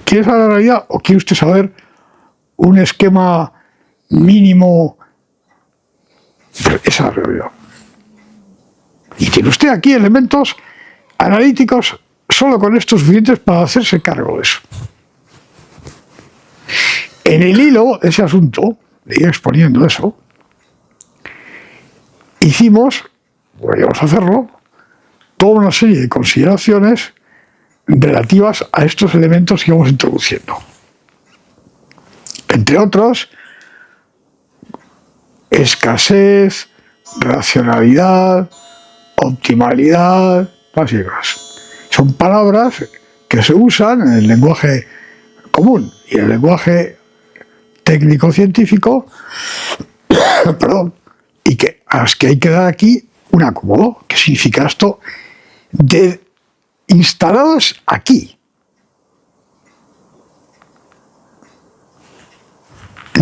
S2: ¿Quiere saber la realidad o quiere usted saber un esquema mínimo? Esa es la realidad. Y tiene usted aquí elementos analíticos solo con estos suficientes para hacerse cargo de eso. En el hilo de ese asunto, de ir exponiendo eso, hicimos, podríamos hacerlo, toda una serie de consideraciones relativas a estos elementos que íbamos introduciendo. Entre otros, escasez, racionalidad, optimalidad, básicas. Son palabras que se usan en el lenguaje común y en el lenguaje técnico-científico, perdón, y que a las que hay que dar aquí un acomodo. ¿Qué significa esto? De instalados aquí.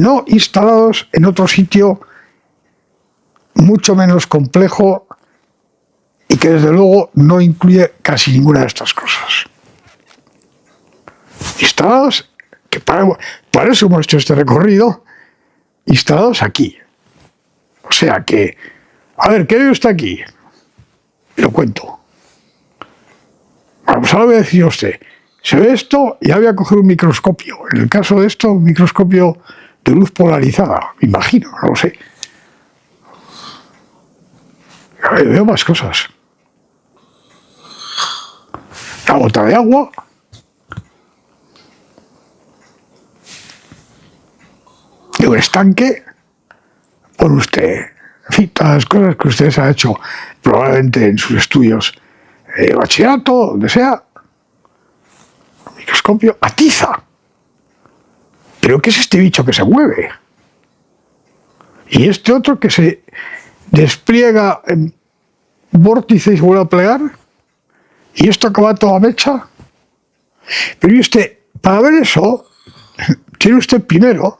S2: No instalados en otro sitio mucho menos complejo y que desde luego no incluye casi ninguna de estas cosas. Instalados, que para eso hemos hecho este recorrido, instalados aquí. O sea que, a ver, ¿qué ve usted aquí? Lo cuento. Vamos, ahora voy a decir a usted, se ve esto y ahora voy a coger un microscopio. En el caso de esto, un microscopio de luz polarizada, me imagino, no lo sé. A ver, veo más cosas. Una gota de agua, un estanque, pone usted, en fin, todas las cosas que ustedes han hecho probablemente en sus estudios de bachillerato, donde sea, un microscopio, atiza. ¿Pero qué es este bicho que se mueve? Y este otro que se despliega en vórtice y se vuelve a plegar, y esto acaba toda mecha. Pero usted, para ver eso, tiene usted primero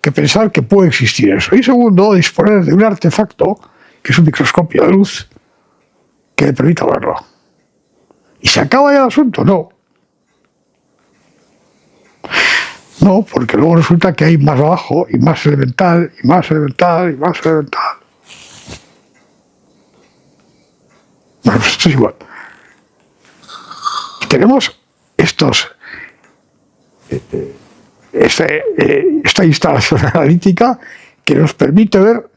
S2: que pensar que puede existir eso, y segundo, disponer de un artefacto, que es un microscopio de luz, que le permita verlo. ¿Y se acaba ya el asunto? No. No, porque luego resulta que hay más abajo, y más elemental, y más elemental, y más elemental. Bueno, pues esto es igual. Tenemos esta instalación analítica que nos permite ver.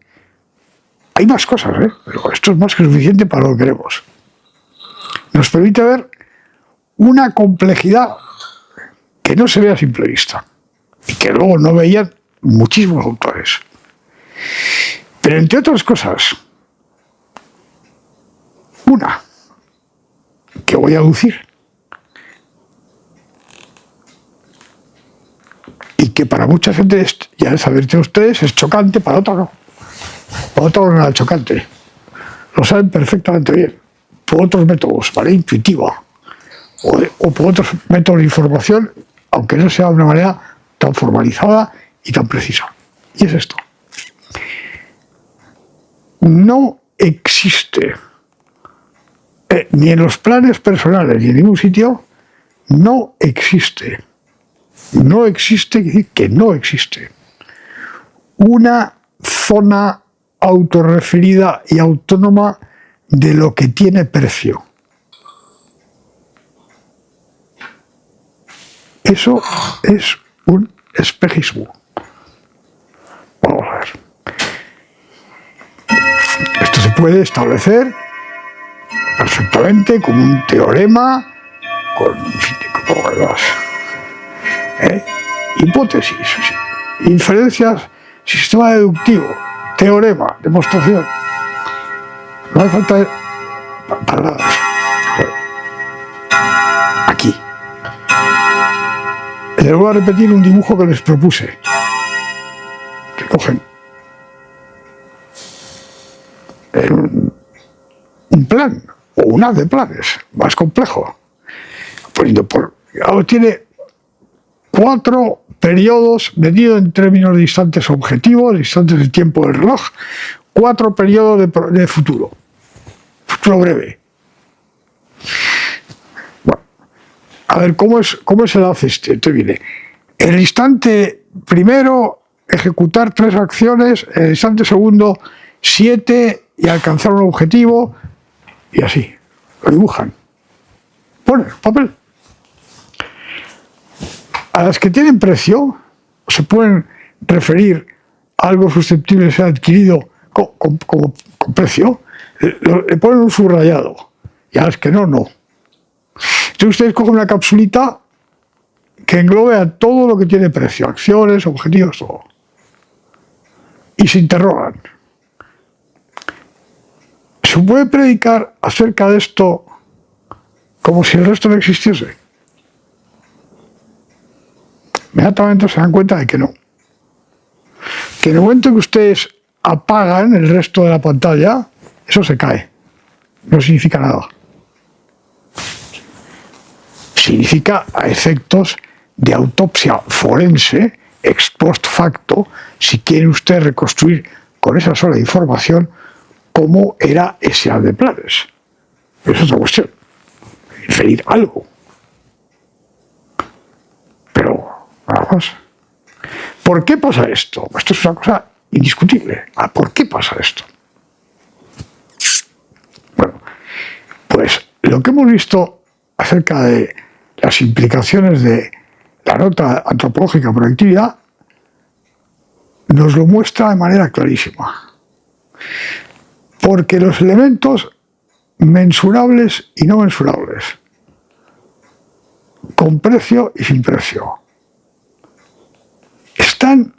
S2: Hay más cosas, pero esto es más que suficiente para lo que queremos. Nos permite ver una complejidad que no se ve a simple vista y que luego no veían muchísimos autores. Pero entre otras cosas, una que voy a aducir y que para mucha gente, ya saben ustedes, es chocante, para otra no. Para otra no es nada chocante. Lo saben perfectamente bien. Por otros métodos, ¿vale? Intuitiva. O por otros métodos de información, aunque no sea de una manera tan formalizada y tan precisa. Y es esto. No existe, ni en los planes personales ni en ningún sitio, no existe. No existe, quiere decir que no existe una zona autorreferida y autónoma de lo que tiene precio. Eso es un espejismo. Vamos a ver. Esto se puede establecer perfectamente como un teorema, con las hipótesis, inferencias, sistema deductivo, teorema, demostración. No hace falta para nada. Aquí. Les voy a repetir un dibujo que les propuse. Que cogen un plan o un haz de planes más complejo. Poniendo tiene 4 periodos medidos en términos de instantes objetivos, instantes de tiempo del reloj, 4 periodos de futuro breve. Bueno, a ver, ¿cómo es el haz este? Entonces viene, el instante primero, ejecutar 3 acciones, el instante segundo, 7 y alcanzar un objetivo, y así, lo dibujan. Ponen papel. A las que tienen precio, se pueden referir a algo susceptible de ser adquirido con precio, le ponen un subrayado, y a las que no, no. Entonces ustedes cogen una capsulita que englobe a todo lo que tiene precio, acciones, objetivos, todo. Y se interrogan. ¿Se puede predicar acerca de esto como si el resto no existiese? Inmediatamente se dan cuenta de que no. Que en el momento que ustedes apagan el resto de la pantalla, eso se cae. No significa nada. Significa a efectos de autopsia forense, ex post facto, si quiere usted reconstruir con esa sola información cómo era ese haz de planes. Es otra cuestión. Inferir algo. Pero nada más. ¿Por qué pasa esto? Esto es una cosa indiscutible. ¿Por qué pasa esto? Bueno, pues lo que hemos visto acerca de las implicaciones de la nota antropológica por actividad nos lo muestra de manera clarísima. Porque los elementos mensurables y no mensurables, con precio y sin precio, están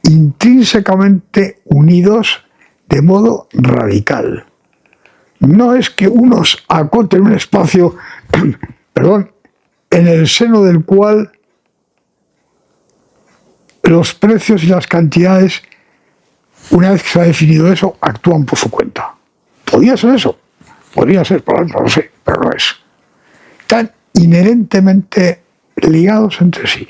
S2: intrínsecamente unidos de modo radical. No es que unos acoten un espacio, perdón, en el seno del cual los precios y las cantidades, una vez que se ha definido eso, actúan por su cuenta. ¿Podría ser eso? Podría ser, por lo tanto, no lo sé, pero no es. Están inherentemente ligados entre sí.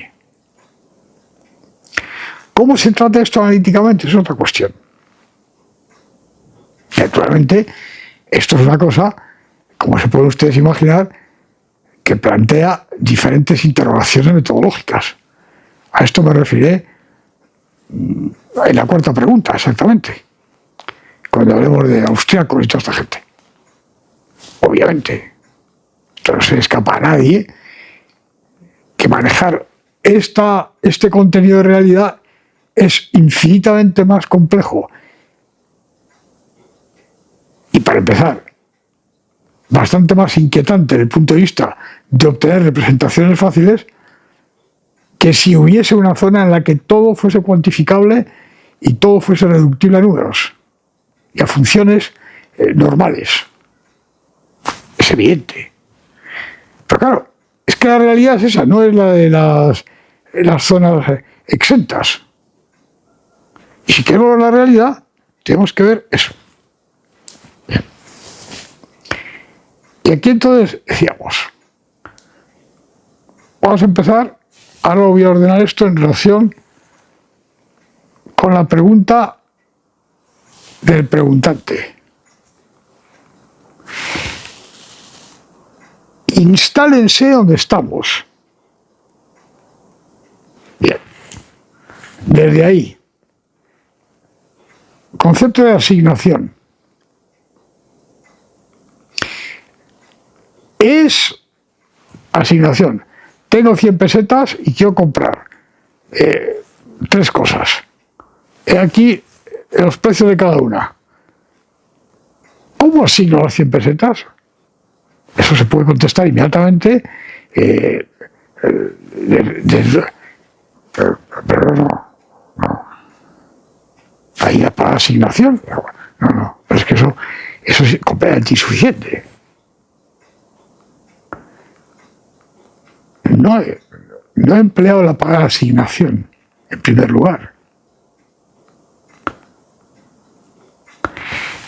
S2: ¿Cómo se trata esto analíticamente? Es otra cuestión. Naturalmente, esto es una cosa, como se pueden ustedes imaginar, que plantea diferentes interrogaciones metodológicas. A esto me referiré en la cuarta pregunta, exactamente, cuando hablemos de austríacos y toda esta gente. Obviamente, no se escapa a nadie que manejar este contenido de realidad es infinitamente más complejo. Y para empezar, bastante más inquietante desde el punto de vista de obtener representaciones fáciles que si hubiese una zona en la que todo fuese cuantificable y todo fuese reductible a números y a funciones normales. Es evidente. Pero claro, es que la realidad es esa, no es la de las zonas exentas. Y si queremos ver la realidad, tenemos que ver eso. Bien. Y aquí entonces decíamos, vamos a empezar, ahora voy a ordenar esto en relación con la pregunta del preguntante. Instálense donde estamos. Bien. Desde ahí. Concepto de asignación. Es asignación. Tengo 100 pesetas y quiero comprar 3 cosas. He aquí los precios de cada una. ¿Cómo asigno las 100 pesetas? Eso se puede contestar inmediatamente. Pero no. Ahí para asignación. No. Pero es que eso es completamente insuficiente. No he empleado la palabra asignación, en primer lugar.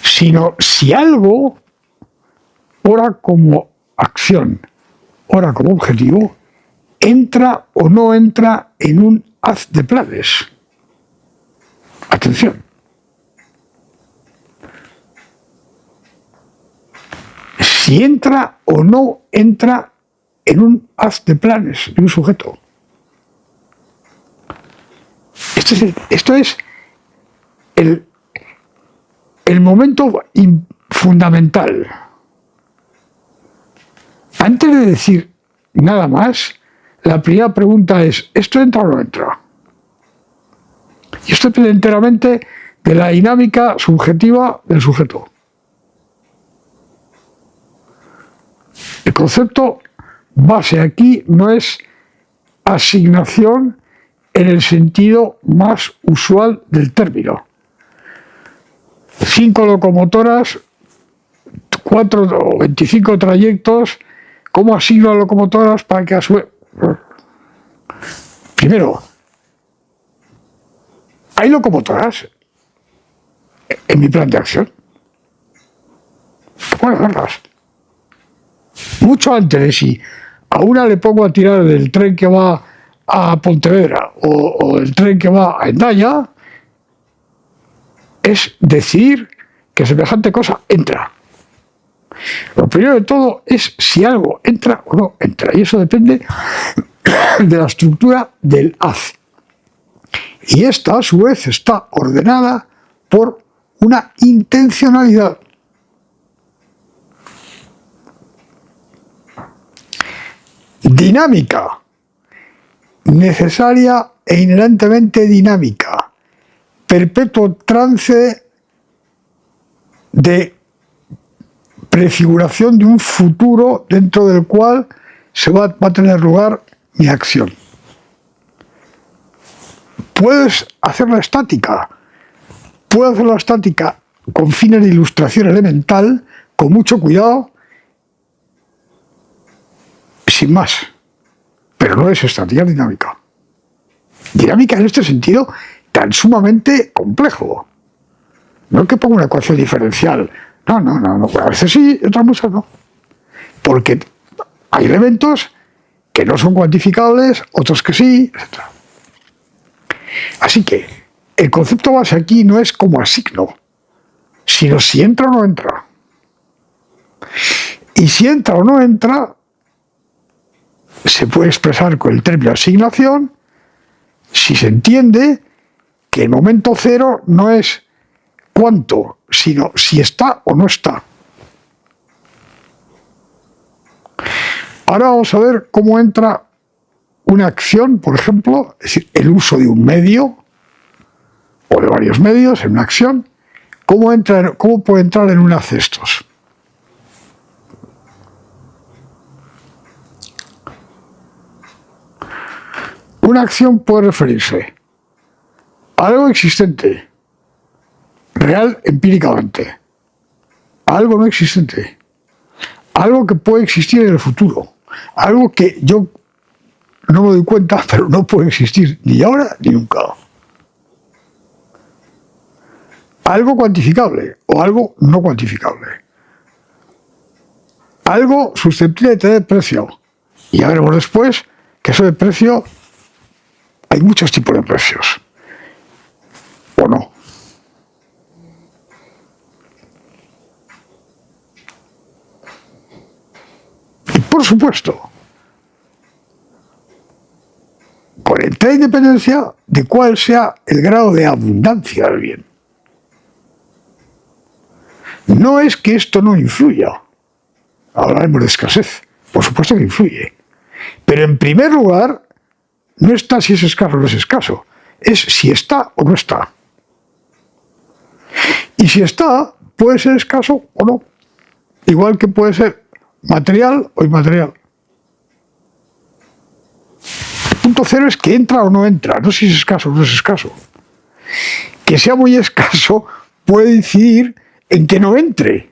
S2: Sino si algo, ora como acción, ora como objetivo, entra o no entra en un haz de planes. Atención. Si entra o no entra en un haz de planes de un sujeto. Esto es el momento fundamental. Antes de decir nada más, la primera pregunta es, ¿esto entra o no entra? Y esto depende enteramente de la dinámica subjetiva del sujeto. El concepto base aquí no es asignación en el sentido más usual del término. 5 locomotoras, 4 o 25 trayectos, ¿cómo asigno a locomotoras para que a su vez? Primero, ¿hay locomotoras en mi plan de acción? ¿Cómo hacerlas? Mucho antes de si a una le pongo a tirar del tren que va a Pontevedra o del tren que va a Hendaya, es decir que semejante cosa entra. Lo primero de todo es si algo entra o no entra, y eso depende de la estructura del haz. Y esta, a su vez, está ordenada por una intencionalidad. Dinámica, necesaria e inherentemente dinámica, perpetuo trance de prefiguración de un futuro dentro del cual va a tener lugar mi acción. puedes hacerla estática. Puedo hacerla estática con fines de ilustración elemental, con mucho cuidado, sin más. Pero no es estática, es dinámica. Dinámica en este sentido tan sumamente complejo. No es que ponga una ecuación diferencial. No. A veces sí, otras muchas no. Porque hay elementos que no son cuantificables, otros que sí, etc. Así que el concepto base aquí no es como asigno, sino si entra o no entra. Y si entra o no entra, se puede expresar con el término asignación si se entiende que el momento cero no es cuánto, sino si está o no está. Ahora vamos a ver cómo entra una acción, por ejemplo, es decir, el uso de un medio o de varios medios en una acción, cómo puede entrar en una cestos. Una acción puede referirse a algo existente, real empíricamente, a algo no existente, a algo que puede existir en el futuro, algo que yo no me doy cuenta, pero no puede existir ni ahora ni nunca. Algo cuantificable o algo no cuantificable. Algo susceptible de tener precio. Y ya veremos después que eso de precio, hay muchos tipos de precios. ¿O no? Y por supuesto, con entera independencia de cuál sea el grado de abundancia del bien. No es que esto no influya. Hablaremos de escasez. Por supuesto que influye. Pero en primer lugar, no está si es escaso o no es escaso. Es si está o no está. Y si está, puede ser escaso o no. Igual que puede ser material o inmaterial. El punto cero es que entra o no entra. No si es escaso o no es escaso. Que sea muy escaso puede incidir en que no entre.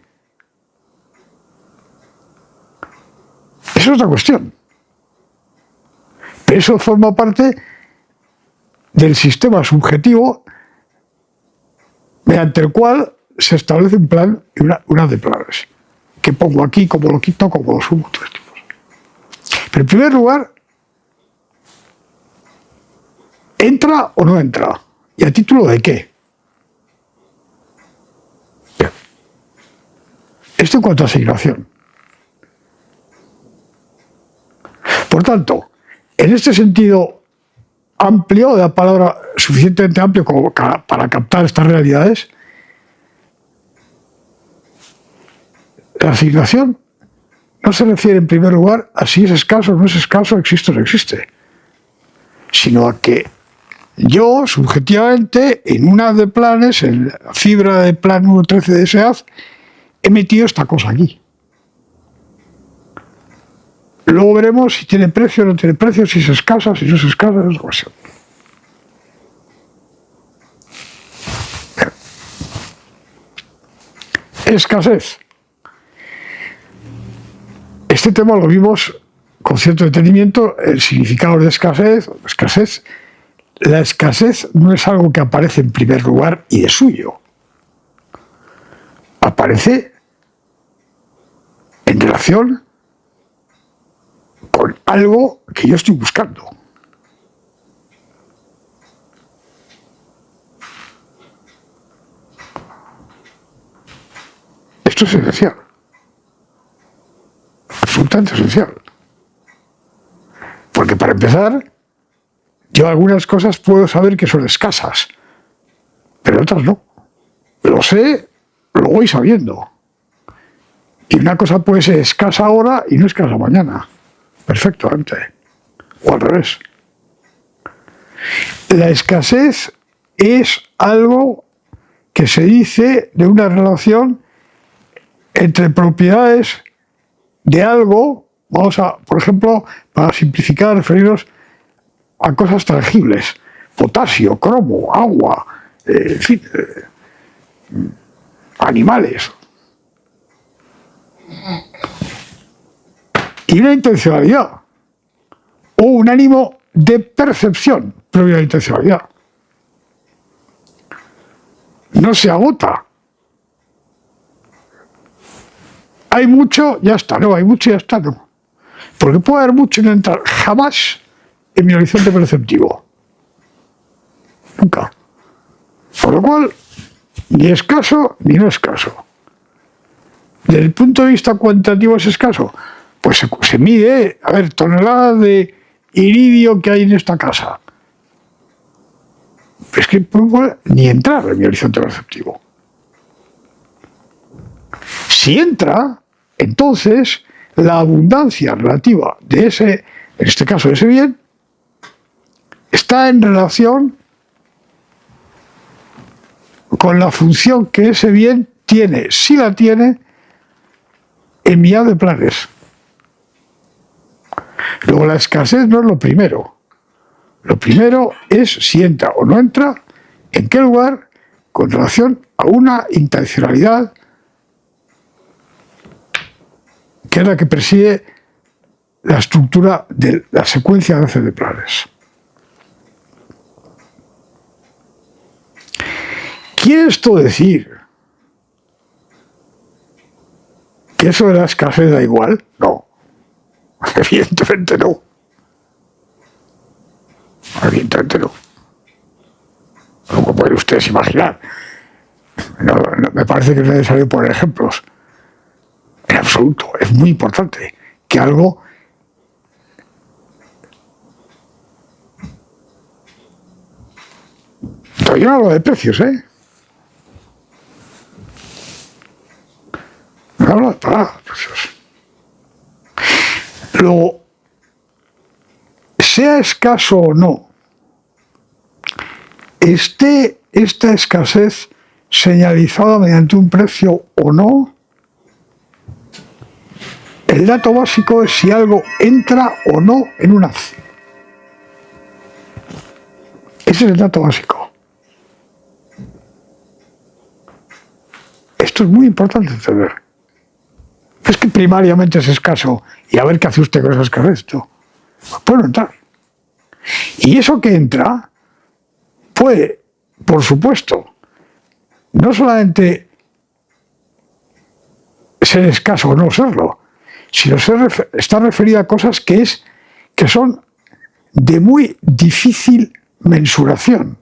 S2: Esa es otra cuestión. Pero eso forma parte del sistema subjetivo mediante el cual se establece un plan y una de planes. Que pongo aquí, como lo quito, como lo sumo, tres tipos. Pero en primer lugar, ¿entra o no entra? ¿Y a título de qué? Esto en cuanto a asignación. Por tanto, en este sentido amplio, de la palabra suficientemente amplio como para captar estas realidades, la asignación no se refiere en primer lugar a si es escaso o no es escaso, existe o no existe, sino a que yo, subjetivamente, en una de planes, en la fibra de plan 1.13 de SEAD, he metido esta cosa aquí. Luego veremos si tiene precio o no tiene precio, si es escasa, si no es escasa, es otra cuestión. Escasez. Este tema lo vimos con cierto detenimiento, el significado de escasez. La escasez no es algo que aparece en primer lugar y de suyo. Aparece en relación con algo que yo estoy buscando. Esto es esencial. Absolutamente esencial. Porque para empezar, yo algunas cosas puedo saber que son escasas, pero otras no. Lo sé, lo voy sabiendo. Y una cosa puede ser escasa ahora y no escasa mañana. Perfectamente. O al revés. La escasez es algo que se dice de una relación entre propiedades de algo. Vamos a, por ejemplo, para simplificar, referirnos a cosas tangibles. potasio, cromo, agua, en fin, animales. Y una intencionalidad, o un ánimo de percepción previo a la intencionalidad. No se agota. Hay mucho, ya está, no, hay mucho, ya está, no. Porque puede haber mucho y no entrar jamás en mi horizonte perceptivo. Nunca. Por lo cual, ni escaso ni no escaso. Desde el punto de vista cuantitativo es escaso. Pues se mide, a ver, toneladas de iridio que hay en esta casa. Es que no puede ni entrar en mi horizonte perceptivo. Si entra, entonces la abundancia relativa de ese, en este caso de ese bien, está en relación con la función que ese bien tiene, si la tiene, en millar de planes. Luego la escasez no es lo primero. Lo primero es si entra o no entra, en qué lugar, con relación a una intencionalidad que es la que preside la estructura de la secuencia de planes. ¿Quiere esto decir que eso de la escasez da igual? No. Evidentemente no. Evidentemente no. Como pueden ustedes imaginar. No, me parece que es necesario poner ejemplos. En absoluto. Es muy importante que algo pero yo no hablo de precios, ¿eh? No hablo de precios. Luego, sea escaso o no, esté esta escasez señalizada mediante un precio o no, el dato básico es si algo entra o no en un haz. Ese es el dato básico. Esto es muy importante entender. Es que primariamente es escaso y a ver qué hace usted con esa escasez. No. Puede entrar. Y eso que entra puede, por supuesto, no solamente ser escaso o no serlo, sino está referido a cosas que son de muy difícil mensuración,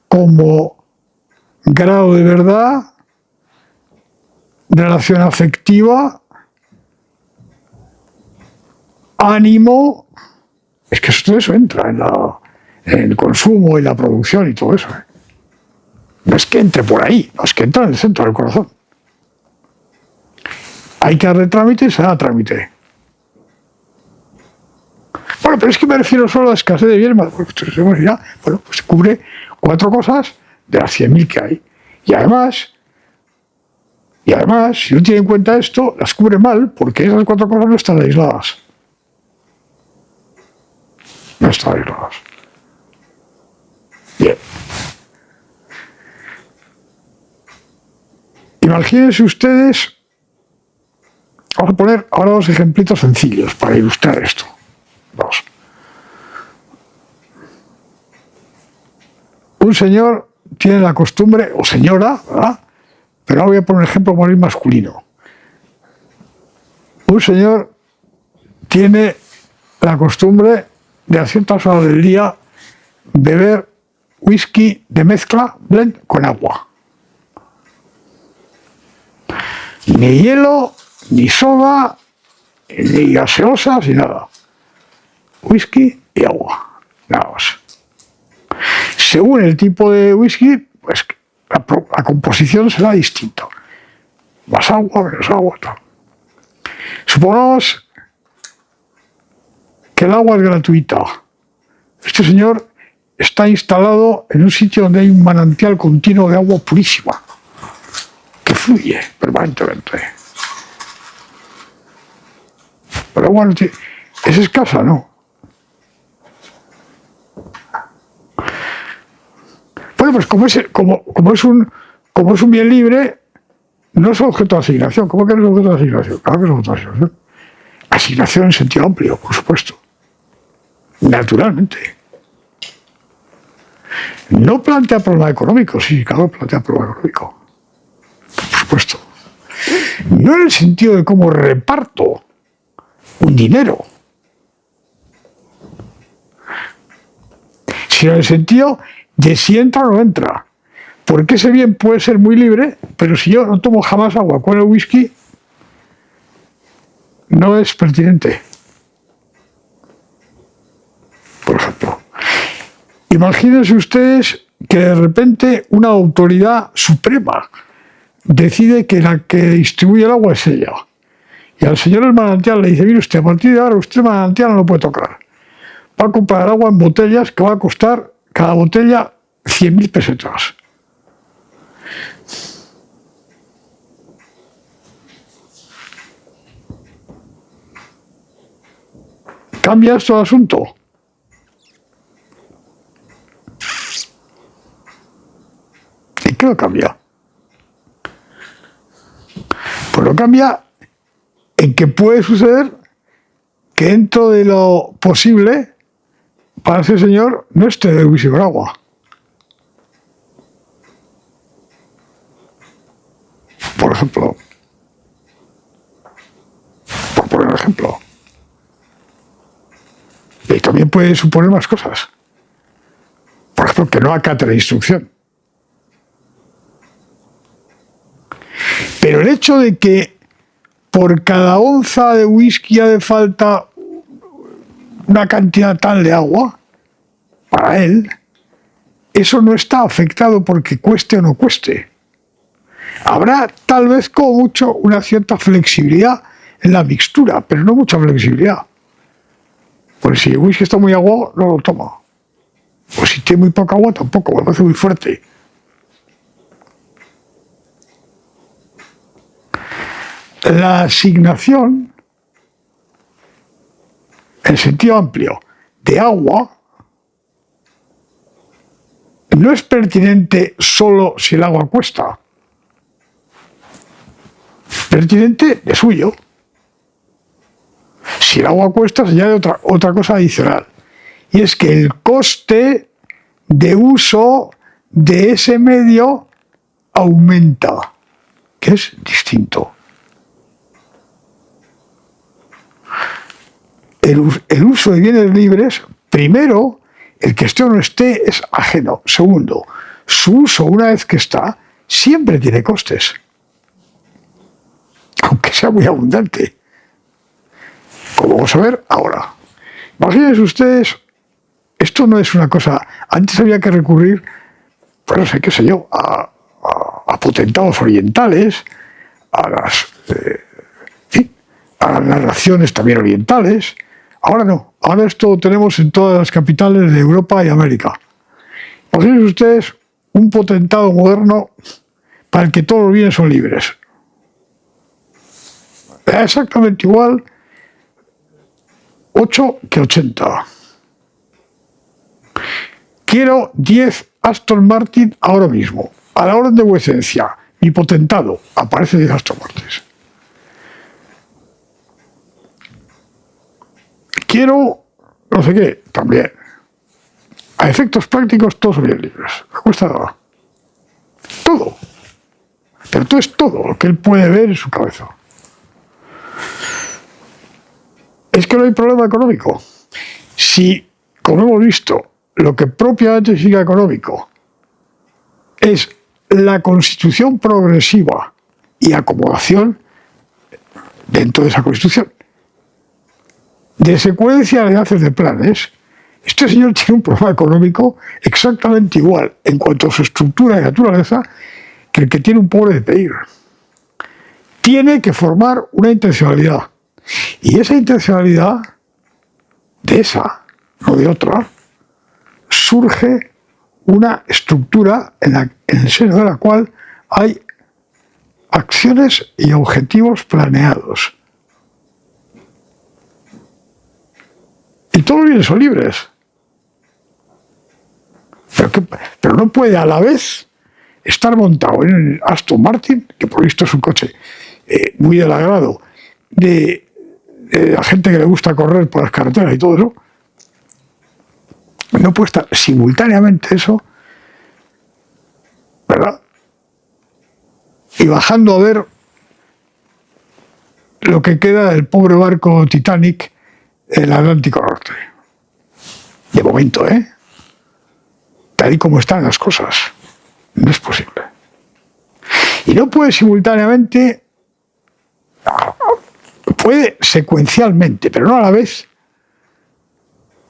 S2: como grado de verdad, relación afectiva, ánimo. Es que todo eso entra en el consumo y la producción y todo eso. No es que entre por ahí, no es que entra en el centro del corazón. Hay que darle trámite y se da trámite. Bueno, pero es que me refiero solo a la escasez de bienes. Bueno, pues cubre 4 cosas de las 100.000 que hay. Y además, si no tiene en cuenta esto, las cubre mal, porque esas 4 cosas no están aisladas. No están aisladas. Bien. Imagínense ustedes, vamos a poner ahora 2 ejemplitos sencillos para ilustrar esto. 2. Un señor tiene la costumbre, o señora, ¿verdad? Pero ahora voy a poner un ejemplo más bien masculino. Un señor tiene la costumbre de a ciertas horas del día beber whisky de mezcla, blend, con agua. Ni hielo, ni soda, ni gaseosas, ni nada. Whisky y agua, nada más. Según el tipo de whisky, pues la composición será distinta. Más agua, menos agua, tal. Supongamos que el agua es gratuita. Este señor está instalado en un sitio donde hay un manantial continuo de agua purísima, que fluye permanentemente. Pero bueno, es escasa, ¿no? Bueno, pues como es un bien libre, no es objeto de asignación. ¿Cómo que no es objeto de asignación? Claro que es objeto de asignación. Asignación en sentido amplio, por supuesto. Naturalmente. No plantea problema económico, sí, claro, plantea problema económico. Por supuesto. No en el sentido de cómo reparto un dinero, sino en el sentido de si entra o no entra. Porque ese bien puede ser muy libre, pero si yo no tomo jamás agua con el whisky, no es pertinente. Por ejemplo, imagínense ustedes que de repente una autoridad suprema decide que la que distribuye el agua es ella. Y al señor del manantial le dice, mire usted, a partir de ahora usted el manantial no lo puede tocar. Va a comprar agua en botellas que va a costar cada botella 100.000 pesetas. ¿Cambia esto el asunto? ¿Y qué lo cambia? Pues lo cambia en que puede suceder que dentro de lo posible para ese señor no esté el whisky con agua. Por ejemplo, por poner un ejemplo. Y también puede suponer más cosas. Por ejemplo, que no acate la instrucción. Pero el hecho de que por cada onza de whisky hace falta una cantidad tal de agua, para él, eso no está afectado porque cueste o no cueste. Habrá tal vez como mucho una cierta flexibilidad en la mixtura, pero no mucha flexibilidad. Pues si el whisky está muy aguado, no lo toma. O si tiene muy poca agua, tampoco, me parece muy fuerte. La asignación, en sentido amplio, de agua, no es pertinente solo si el agua cuesta. Pertinente de suyo. Si el agua cuesta, se añade otra cosa adicional. Y es que el coste de uso de ese medio aumenta, que es distinto. El uso de bienes libres, primero, el que esté o no esté es ajeno. Segundo, su uso, una vez que está, siempre tiene costes, aunque sea muy abundante. Como vamos a ver ahora. Imagínense ustedes, esto no es una cosa. Antes había que recurrir, pues no sé, qué sé yo, a potentados orientales, a las narraciones también orientales. Ahora no. Ahora esto lo tenemos en todas las capitales de Europa y América. Imagínense ustedes un potentado moderno para el que todos los bienes son libres. Da exactamente igual 8 que 80. Quiero 10 Aston Martin ahora mismo. A la orden de vuecencia, mi potentado, aparece 10 Aston Martins. Quiero no sé qué, también. A efectos prácticos, todos son bien libres. Me cuesta nada. Todo. Pero todo es todo lo que él puede ver en su cabeza. Es que no hay problema económico. Si, como hemos visto, lo que propiamente significa económico es la constitución progresiva y acomodación dentro de esa constitución, de secuencia de haces de planes, este señor tiene un problema económico exactamente igual en cuanto a su estructura y naturaleza que el que tiene un pobre de pedir. Tiene que formar una intencionalidad. Y esa intencionalidad, de esa, no de otra, surge una estructura en el seno de la cual hay acciones y objetivos planeados. Y todos los bienes son libres. Pero pero no puede a la vez estar montado en el Aston Martin, que por visto es un coche muy del agrado de la gente que le gusta correr por las carreteras y todo eso. No puede estar simultáneamente eso, ¿verdad? Y bajando a ver lo que queda del pobre barco Titanic en el Atlántico Norte. De momento, tal y como están las cosas, no es posible. Y no puede simultáneamente, puede secuencialmente, pero no a la vez,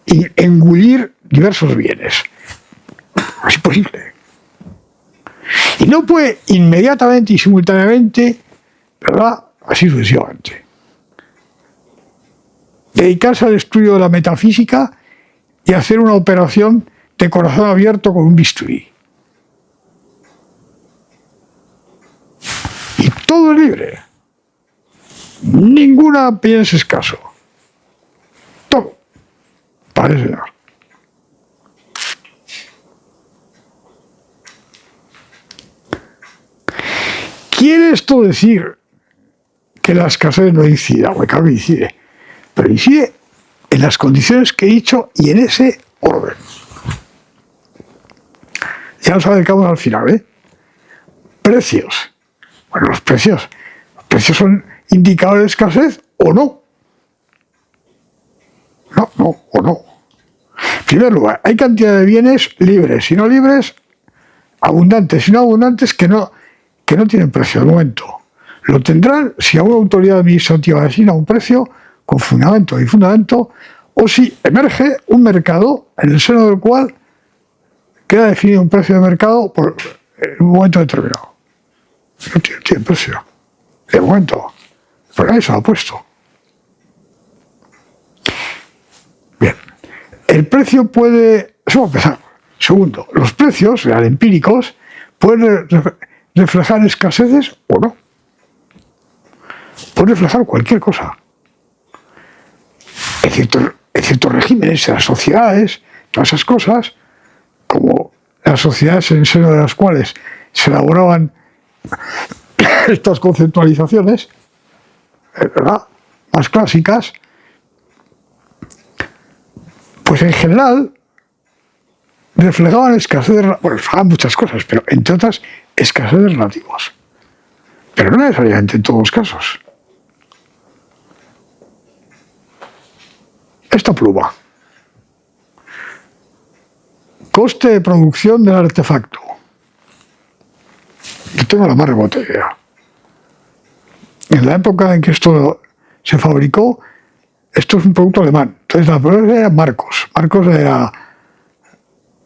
S2: engullir diversos bienes. No es imposible. Y no puede inmediatamente y simultáneamente, ¿verdad?, así sucesivamente, dedicarse al estudio de la metafísica y hacer una operación de corazón abierto con un bisturí. Y todo es libre. Ninguna piensa escaso. Todo. Para el Señor. ¿Quiere esto decir que la escasez no incida? Bueno, claro que incide. Pero incide en las condiciones que he dicho y en ese orden. Ya nos acercamos al final, Precios. Bueno, los precios son indicadores de escasez o no. No, o no. En primer lugar, hay cantidad de bienes libres y no libres, abundantes y no abundantes, que no tienen precio de momento. Lo tendrán si a una autoridad administrativa asigna un precio con fundamento y fundamento, o si emerge un mercado en el seno del cual queda definido un precio de mercado en un momento determinado. No tiene precio. De momento. Pero nadie se lo ha puesto. Bien. El precio puede... Eso va a empezar. Segundo, los precios, empíricos, pueden reflejar escaseces o no. Pueden reflejar cualquier cosa. En ciertos regímenes, en las sociedades, todas esas cosas, como las sociedades en el seno de las cuales se elaboraban estas conceptualizaciones, ¿verdad?, más clásicas, pues en general reflejaban reflejaban muchas cosas, pero entre otras escaseces relativas. Pero no necesariamente en todos los casos. Esta pluma. Coste de producción del artefacto. Yo tengo la más remota idea. En la época en que esto se fabricó, esto es un producto alemán. Entonces la producción era Marcos. Marcos era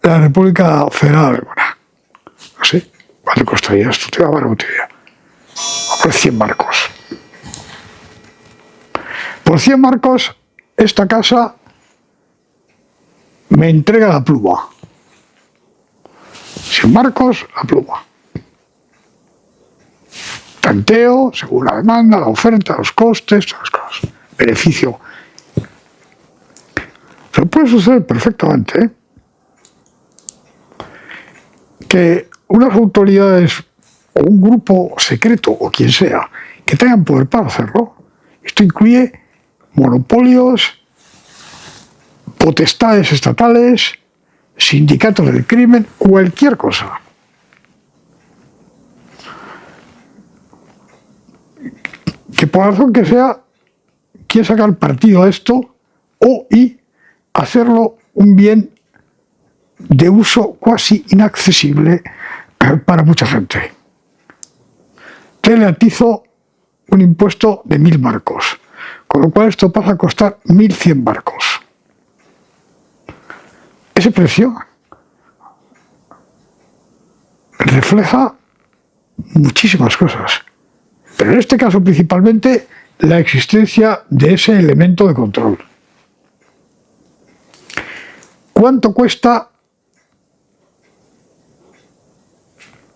S2: la República Federal Alemana. No sé cuánto costaría esto, tengo la más remota idea. Por 100 marcos. Por 100 marcos, esta casa me entrega la pluma. 100 marcos, la pluma. Tanteo, según la demanda, la oferta, los costes, todas las cosas. Beneficio. Pero puede suceder perfectamente, que unas autoridades o un grupo secreto o quien sea que tengan poder para hacerlo. Esto incluye monopolios, potestades estatales, sindicatos del crimen, cualquier cosa. Que por razón que sea, quiere sacar partido a esto y hacerlo un bien de uso casi inaccesible para mucha gente. Le atizo un impuesto de 1000 marcos, con lo cual esto pasa a costar 1100 marcos. Ese precio refleja muchísimas cosas, pero en este caso principalmente la existencia de ese elemento de control. ¿Cuánto cuesta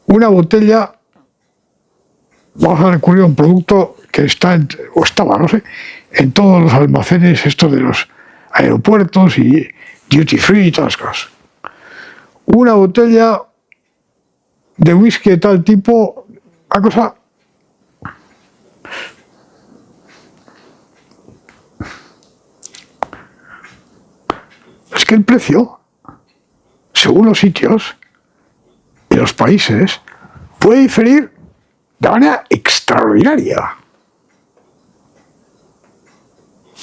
S2: una botella? Vamos a recurrir a un producto que estaba, no sé, en todos los almacenes estos de los aeropuertos y duty free y todas las cosas. una botella de whisky de tal tipo, una cosa... Es que el precio, según los sitios y los países, puede diferir de manera extraordinaria.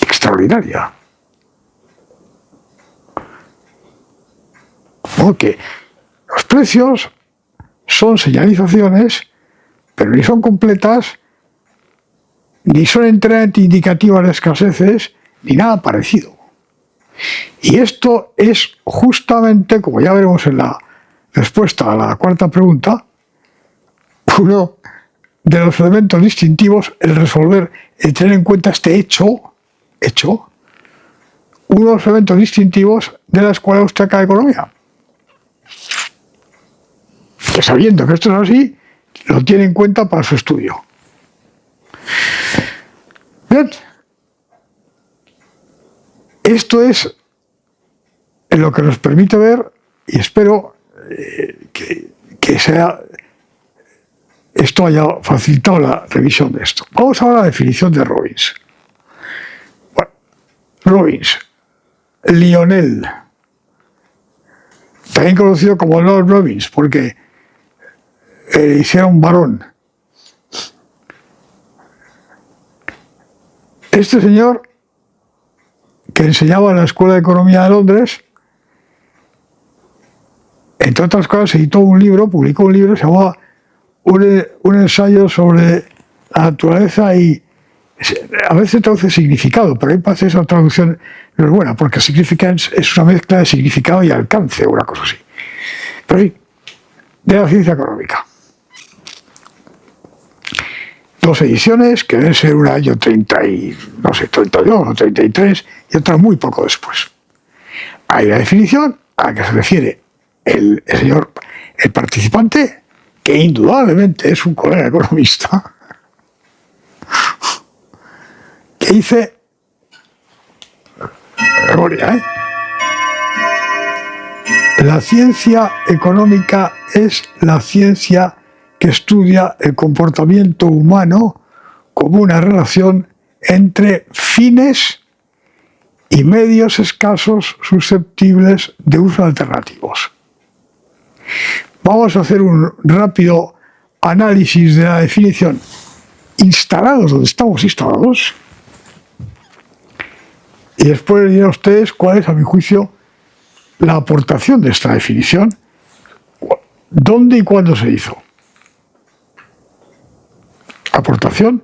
S2: Extraordinaria. Porque los precios son señalizaciones, pero ni son completas, ni son enteramente indicativas de escaseces, ni nada parecido. Y esto es justamente, como ya veremos en la respuesta a la cuarta pregunta, uno de los elementos distintivos, el resolver, el tener en cuenta este hecho, uno de los elementos distintivos de la Escuela Austriaca de Economía. Que sabiendo que esto es así, lo tiene en cuenta para su estudio. Bien. Esto es lo que nos permite ver, y espero que esto haya facilitado la revisión de esto. Vamos ahora a la definición de Robbins. Bueno, Robbins, Lionel, también conocido como Lord Robbins, porque hicieron un varón. Este señor, que enseñaba en la Escuela de Economía de Londres, entre otras cosas, editó un libro, publicó un libro, se llamaba un ensayo sobre la naturaleza y a veces traduce significado, pero a mí parece que esa traducción no es buena, porque significance es una mezcla de significado y alcance, o una cosa así. Pero sí, de la ciencia económica. 2 ediciones, que deben ser un año 32 o 33, y otra muy poco después. Hay la definición a la que se refiere el señor, el participante, que indudablemente es un colega economista, que dice, memoria, la ciencia económica es la ciencia que estudia el comportamiento humano como una relación entre fines y medios escasos susceptibles de uso alternativos. Vamos a hacer un rápido análisis de la definición instalados donde estamos instalados y después les diré a ustedes cuál es, a mi juicio, la aportación de esta definición, dónde y cuándo se hizo. Aportación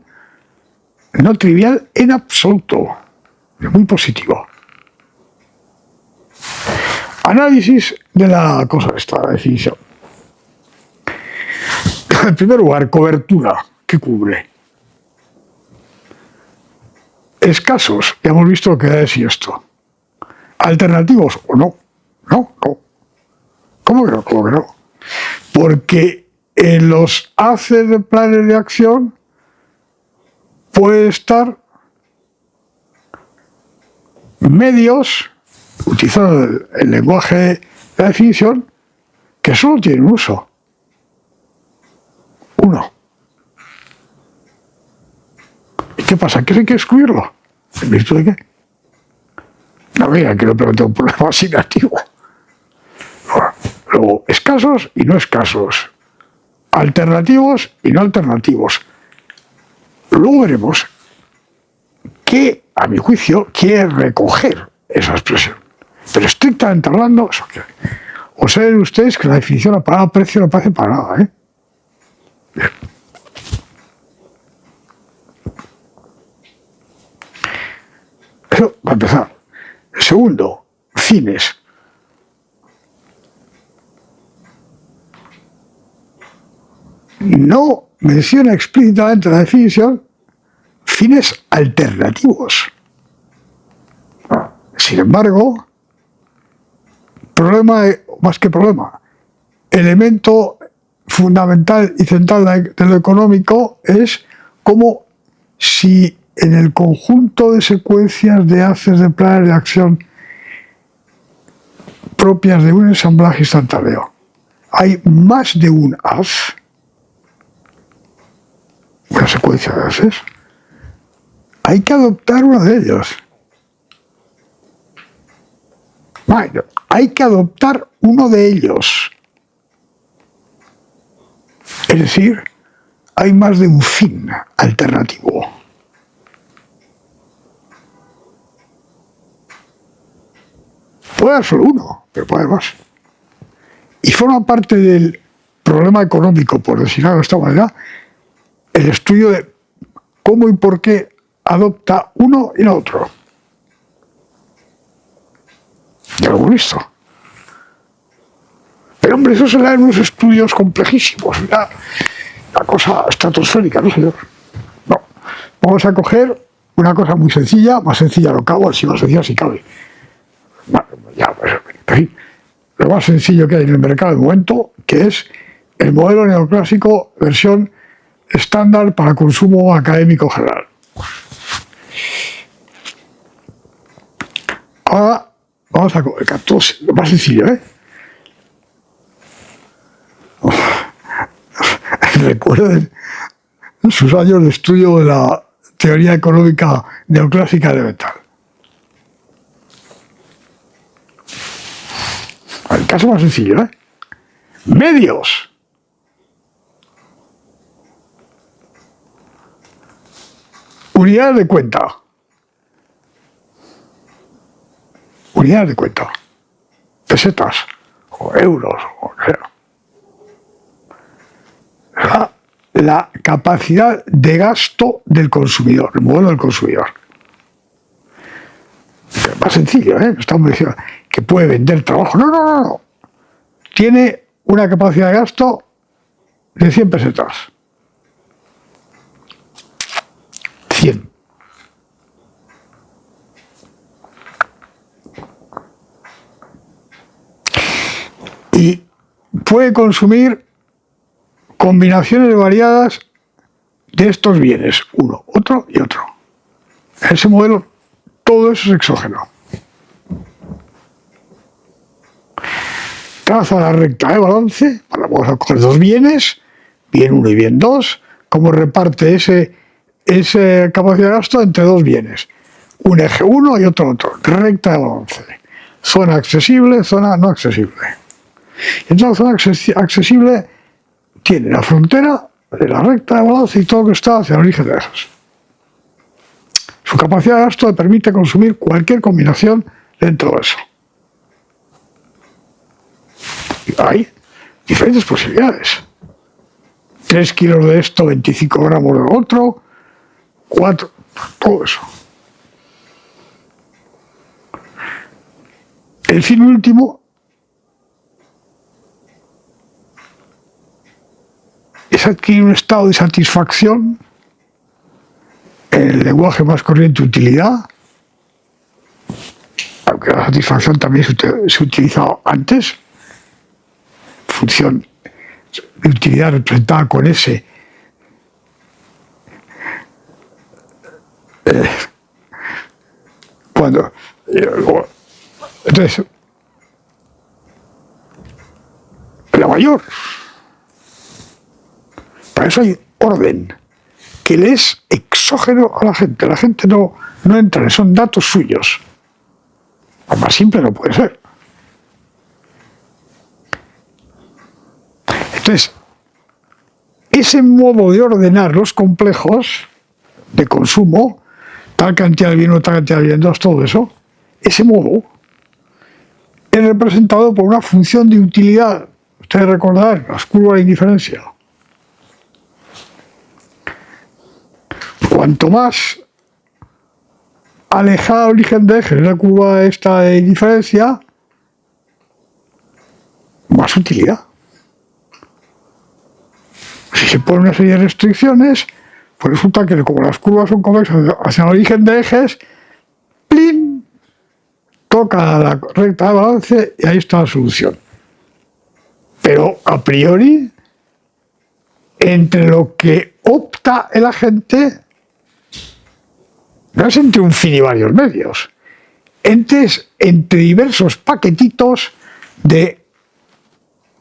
S2: no trivial en absoluto, muy positivo. Análisis de la cosa de esta definición. En primer lugar, cobertura, ¿qué cubre? Escasos, ya hemos visto lo que es decir esto. Alternativos o no. No. ¿Cómo que no? ¿Cómo que no? Porque en los haces de planes de acción puede estar medios, utilizando el lenguaje de la definición, que solo tienen un uso. Uno. ¿Y qué pasa? ¿Que hay que excluirlo? ¿En virtud de qué? No, mira, que lo planteo un problema asignativo. Luego, escasos y no escasos. Alternativos y no alternativos. Luego veremos que, a mi juicio, quiere recoger esa expresión. Pero estrictamente hablando, eso quiere. Observen ustedes que la definición de la palabra precio no parece para nada, ¿eh? Bien. Eso va a empezar. Segundo, fines. No menciona explícitamente la definición fines alternativos. Sin embargo, más que problema, elemento fundamental y central de lo económico es como si en el conjunto de secuencias de haces de planes de acción propias de un ensamblaje instantáneo hay más de un haz, una secuencia de haces, hay que adoptar uno de ellos. Bueno, hay que adoptar uno de ellos. Es decir, hay más de un fin alternativo. Puede haber solo uno, pero puede haber más. Y forma parte del problema económico, por decirlo de esta manera, el estudio de cómo y por qué adopta uno y no otro. Ya lo hemos visto. Pero hombre, eso será en unos estudios complejísimos, una cosa estratosférica, ¿no, señor? No. Vamos a coger una cosa muy sencilla, más sencilla no cabe, si más sencilla si cabe. Bueno, ya, pues, en fin, lo más sencillo que hay en el mercado de momento, que es el modelo neoclásico versión estándar para consumo académico general. Ahora vamos a coger lo más sencillo, ¿eh? Recuerden sus años de estudio de la teoría económica neoclásica elemental. El caso más sencillo, ¿eh? Medios. Unidades de cuenta. Unidades de cuenta. Pesetas o euros o lo que sea. La capacidad de gasto del consumidor, el modelo del consumidor. Es más sencillo, ¿eh? Estamos diciendo que puede vender trabajo. No. Tiene una capacidad de gasto de 100 pesetas. 100. Y puede consumir combinaciones variadas de estos bienes, uno, otro y otro. En ese modelo todo eso es exógeno. Traza la recta de balance, vamos a coger dos bienes, bien 1 y bien 2, cómo reparte esa capacidad de gasto entre dos bienes. Un eje 1 y otro. Recta de balance. Zona accesible, zona no accesible. Entonces la zona accesible tiene la frontera de la recta de balance y todo lo que está hacia el origen de esas. Su capacidad de gasto le permite consumir cualquier combinación dentro de eso. Y hay diferentes posibilidades. 3 kilos de esto, 25 gramos de otro, 4, todo eso. El fin último es adquirir un estado de satisfacción en el lenguaje más corriente, utilidad, aunque la satisfacción también se utilizaba antes, función de utilidad representada con S. Entonces, la mayor. Para eso hay orden, que le es exógeno a la gente. La gente no entra, son datos suyos. Lo más simple no puede ser. Entonces, ese modo de ordenar los complejos de consumo, tal cantidad de bien o tal cantidad de bien dos, todo eso, ese modo es representado por una función de utilidad. Ustedes recordarán las curvas de indiferencia. Cuanto más alejada del origen de eje es la curva esta de indiferencia, más utilidad. Si se pone una serie de restricciones, pues resulta que como las curvas son convexas hacia el origen de ejes, ¡plin!, toca la recta de balance y ahí está la solución. Pero a priori, entre lo que opta el agente, no es entre un fin y varios medios, entre diversos paquetitos de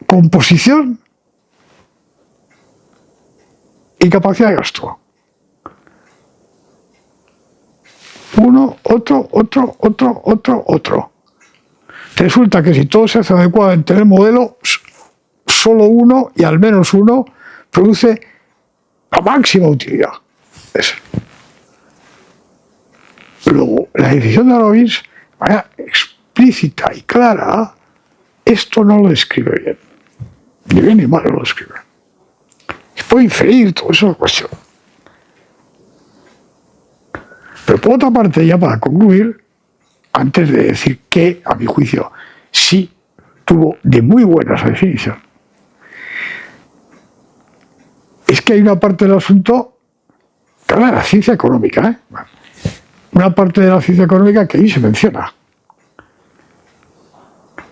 S2: composición y capacidad de gasto. Uno, otro. Resulta que si todo se hace adecuadamente en el modelo, solo uno, y al menos uno, produce la máxima utilidad. Eso. Luego, la decisión de Robbins, de manera explícita y clara, esto no lo describe bien. Ni bien ni mal no lo describe. Se puede inferir, todo eso es cuestión. Pero por otra parte, ya para concluir, antes de decir que, a mi juicio, sí tuvo de muy buena esa definición, es que hay una parte del asunto que habla de la ciencia económica, ¿eh? Una parte de la ciencia económica que ahí se menciona,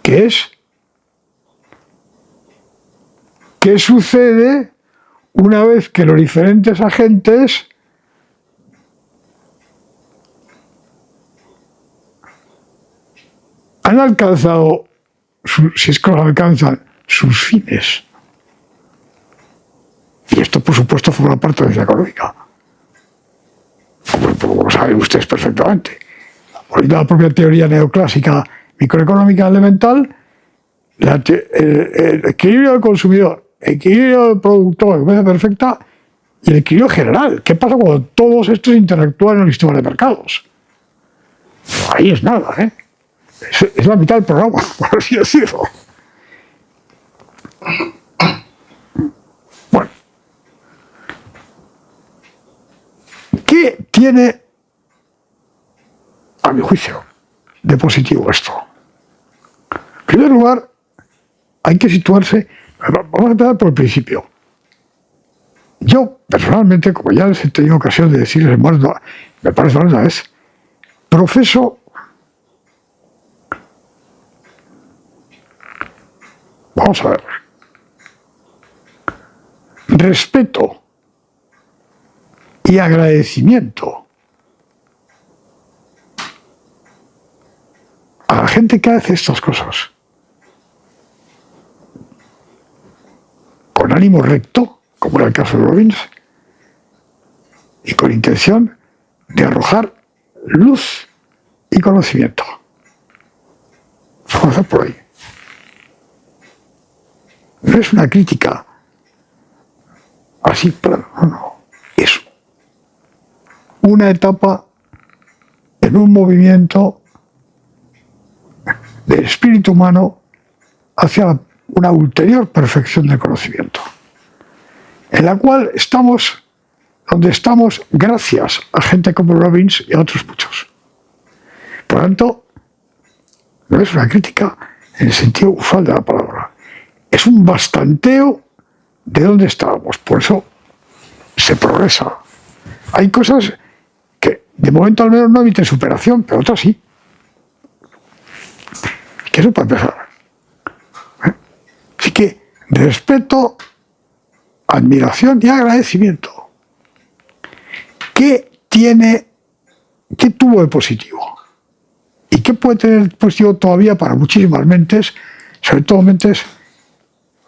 S2: que es qué sucede una vez que los diferentes agentes han alcanzado, si es que los alcanzan, sus fines. Y esto, por supuesto, forma parte de la ciencia económica. Como saben ustedes perfectamente. Ahorita la propia teoría neoclásica microeconómica elemental, el equilibrio del consumidor, el equilibrio del productor, economía perfecta, y el equilibrio general. ¿Qué pasa cuando todos estos interactúan en el sistema de mercados? Ahí es nada, ¿eh? Es la mitad del programa, por así decirlo. Bueno. ¿Qué tiene, a mi juicio, de positivo esto? En primer lugar, hay que situarse. Vamos a empezar por el principio. Yo, personalmente, como ya les he tenido ocasión de decirles, me parece una vez, profeso. Vamos a ver. Respeto y agradecimiento a la gente que hace estas cosas con ánimo recto, como era el caso de Robbins, y con intención de arrojar luz y conocimiento. Vamos a empezar por ahí. No es una crítica así, plano, no. Es una etapa en un movimiento del espíritu humano hacia una ulterior perfección del conocimiento, en la cual estamos donde estamos gracias a gente como Robbins y a otros muchos. Por lo tanto, no es una crítica en el sentido usual de la palabra. Es un bastanteo de dónde estábamos. Por eso se progresa. Hay cosas que de momento al menos no admiten superación, pero otras sí. Que eso para empezar. Así que respeto, admiración y agradecimiento. ¿Qué tuvo de positivo? ¿Y qué puede tener de positivo todavía para muchísimas mentes, sobre todo mentes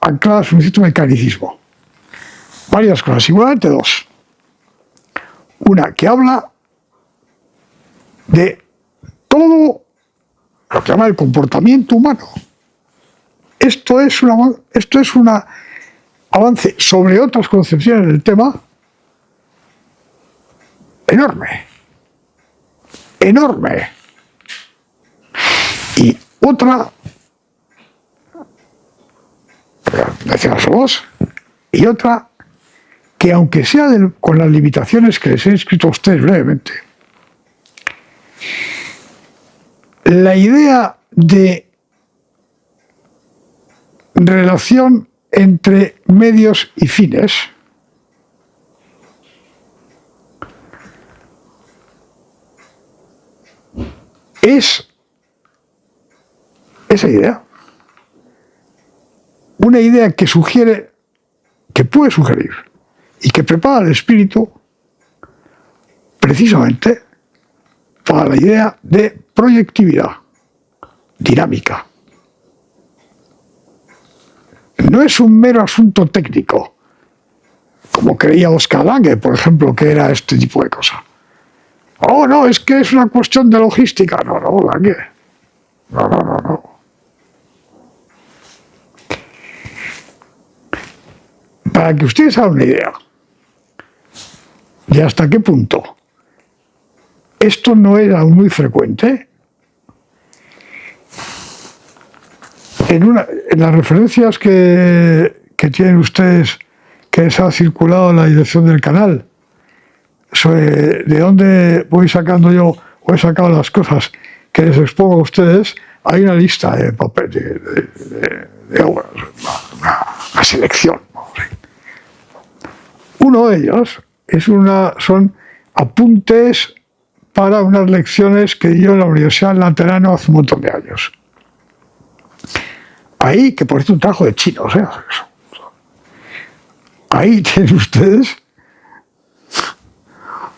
S2: ancladas en un cierto mecanicismo? Varias cosas, seguramente dos. Una, que habla de todo lo que llama el comportamiento humano. Esto es un avance sobre otras concepciones del tema enorme. Enorme. Y otra, decíamos vos, y otra, que aunque sea con las limitaciones que les he escrito a ustedes brevemente, la idea de relación entre medios y fines es esa idea. Una idea que sugiere, que puede sugerir y que prepara el espíritu precisamente para la idea de proyectividad dinámica. no es un mero asunto técnico, como creía Oscar Lange, por ejemplo, que era este tipo de cosas. Oh, no, es que es una cuestión de logística. No, Lange. No. Para que ustedes hagan una idea de hasta qué punto esto no era muy frecuente, en las referencias que tienen ustedes, que les ha circulado la dirección del canal, sobre de dónde voy sacando yo, o he sacado las cosas que les expongo a ustedes, hay una lista de papel, de obras, una selección. Uno de ellos son apuntes para unas lecciones que dio en la Universidad del Laterano hace un montón de años. Ahí, que por cierto un trabajo de chinos, ahí tienen ustedes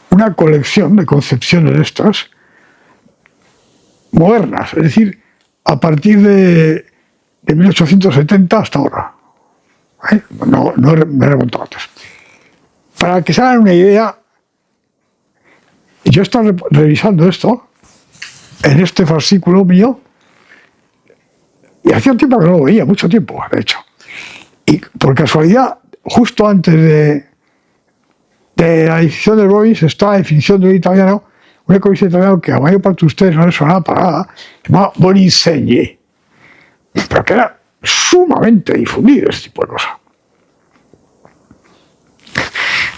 S2: una colección de concepciones de estas modernas, es decir, a partir de 1870 hasta ahora. No me he remontado antes. Para que se hagan una idea, yo estaba revisando esto en este fascículo mío y hacía tiempo que no lo veía, mucho tiempo, de hecho. Y por casualidad, justo antes de la edición de Robbins está la definición de un italiano, un economista italiano que a la mayor parte de ustedes no les sonaba para nada, se llamaba Boninsegni, pero que era sumamente difundido este tipo de cosas.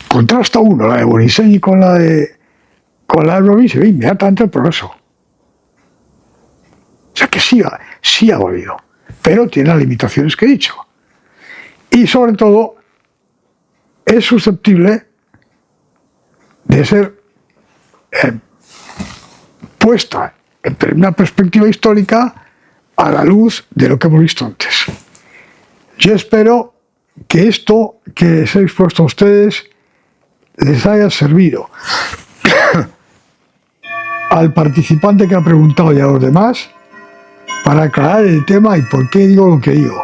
S2: Contrasta uno la de Boninsegni con la de Robbins y ve inmediatamente el progreso. O sea que sí ha valido, pero tiene las limitaciones que he dicho. Y sobre todo es susceptible de ser puesta en una perspectiva histórica a la luz de lo que hemos visto antes. Yo espero que esto que les he expuesto a ustedes les haya servido al participante que ha preguntado y a los demás para aclarar el tema y por qué digo lo que digo.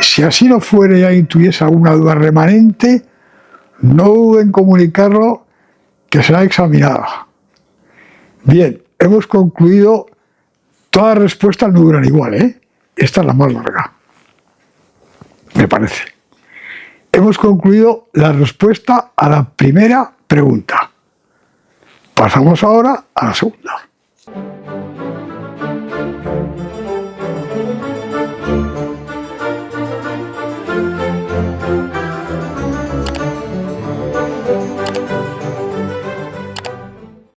S2: Si así no fuera y alguien tuviese alguna duda remanente, no duden en comunicarlo, que será examinada. Bien, hemos concluido. Todas las respuestas no duran igual, ¿eh? Esta es la más larga, me parece. Hemos concluido la respuesta a la primera pregunta. Pasamos ahora a la segunda.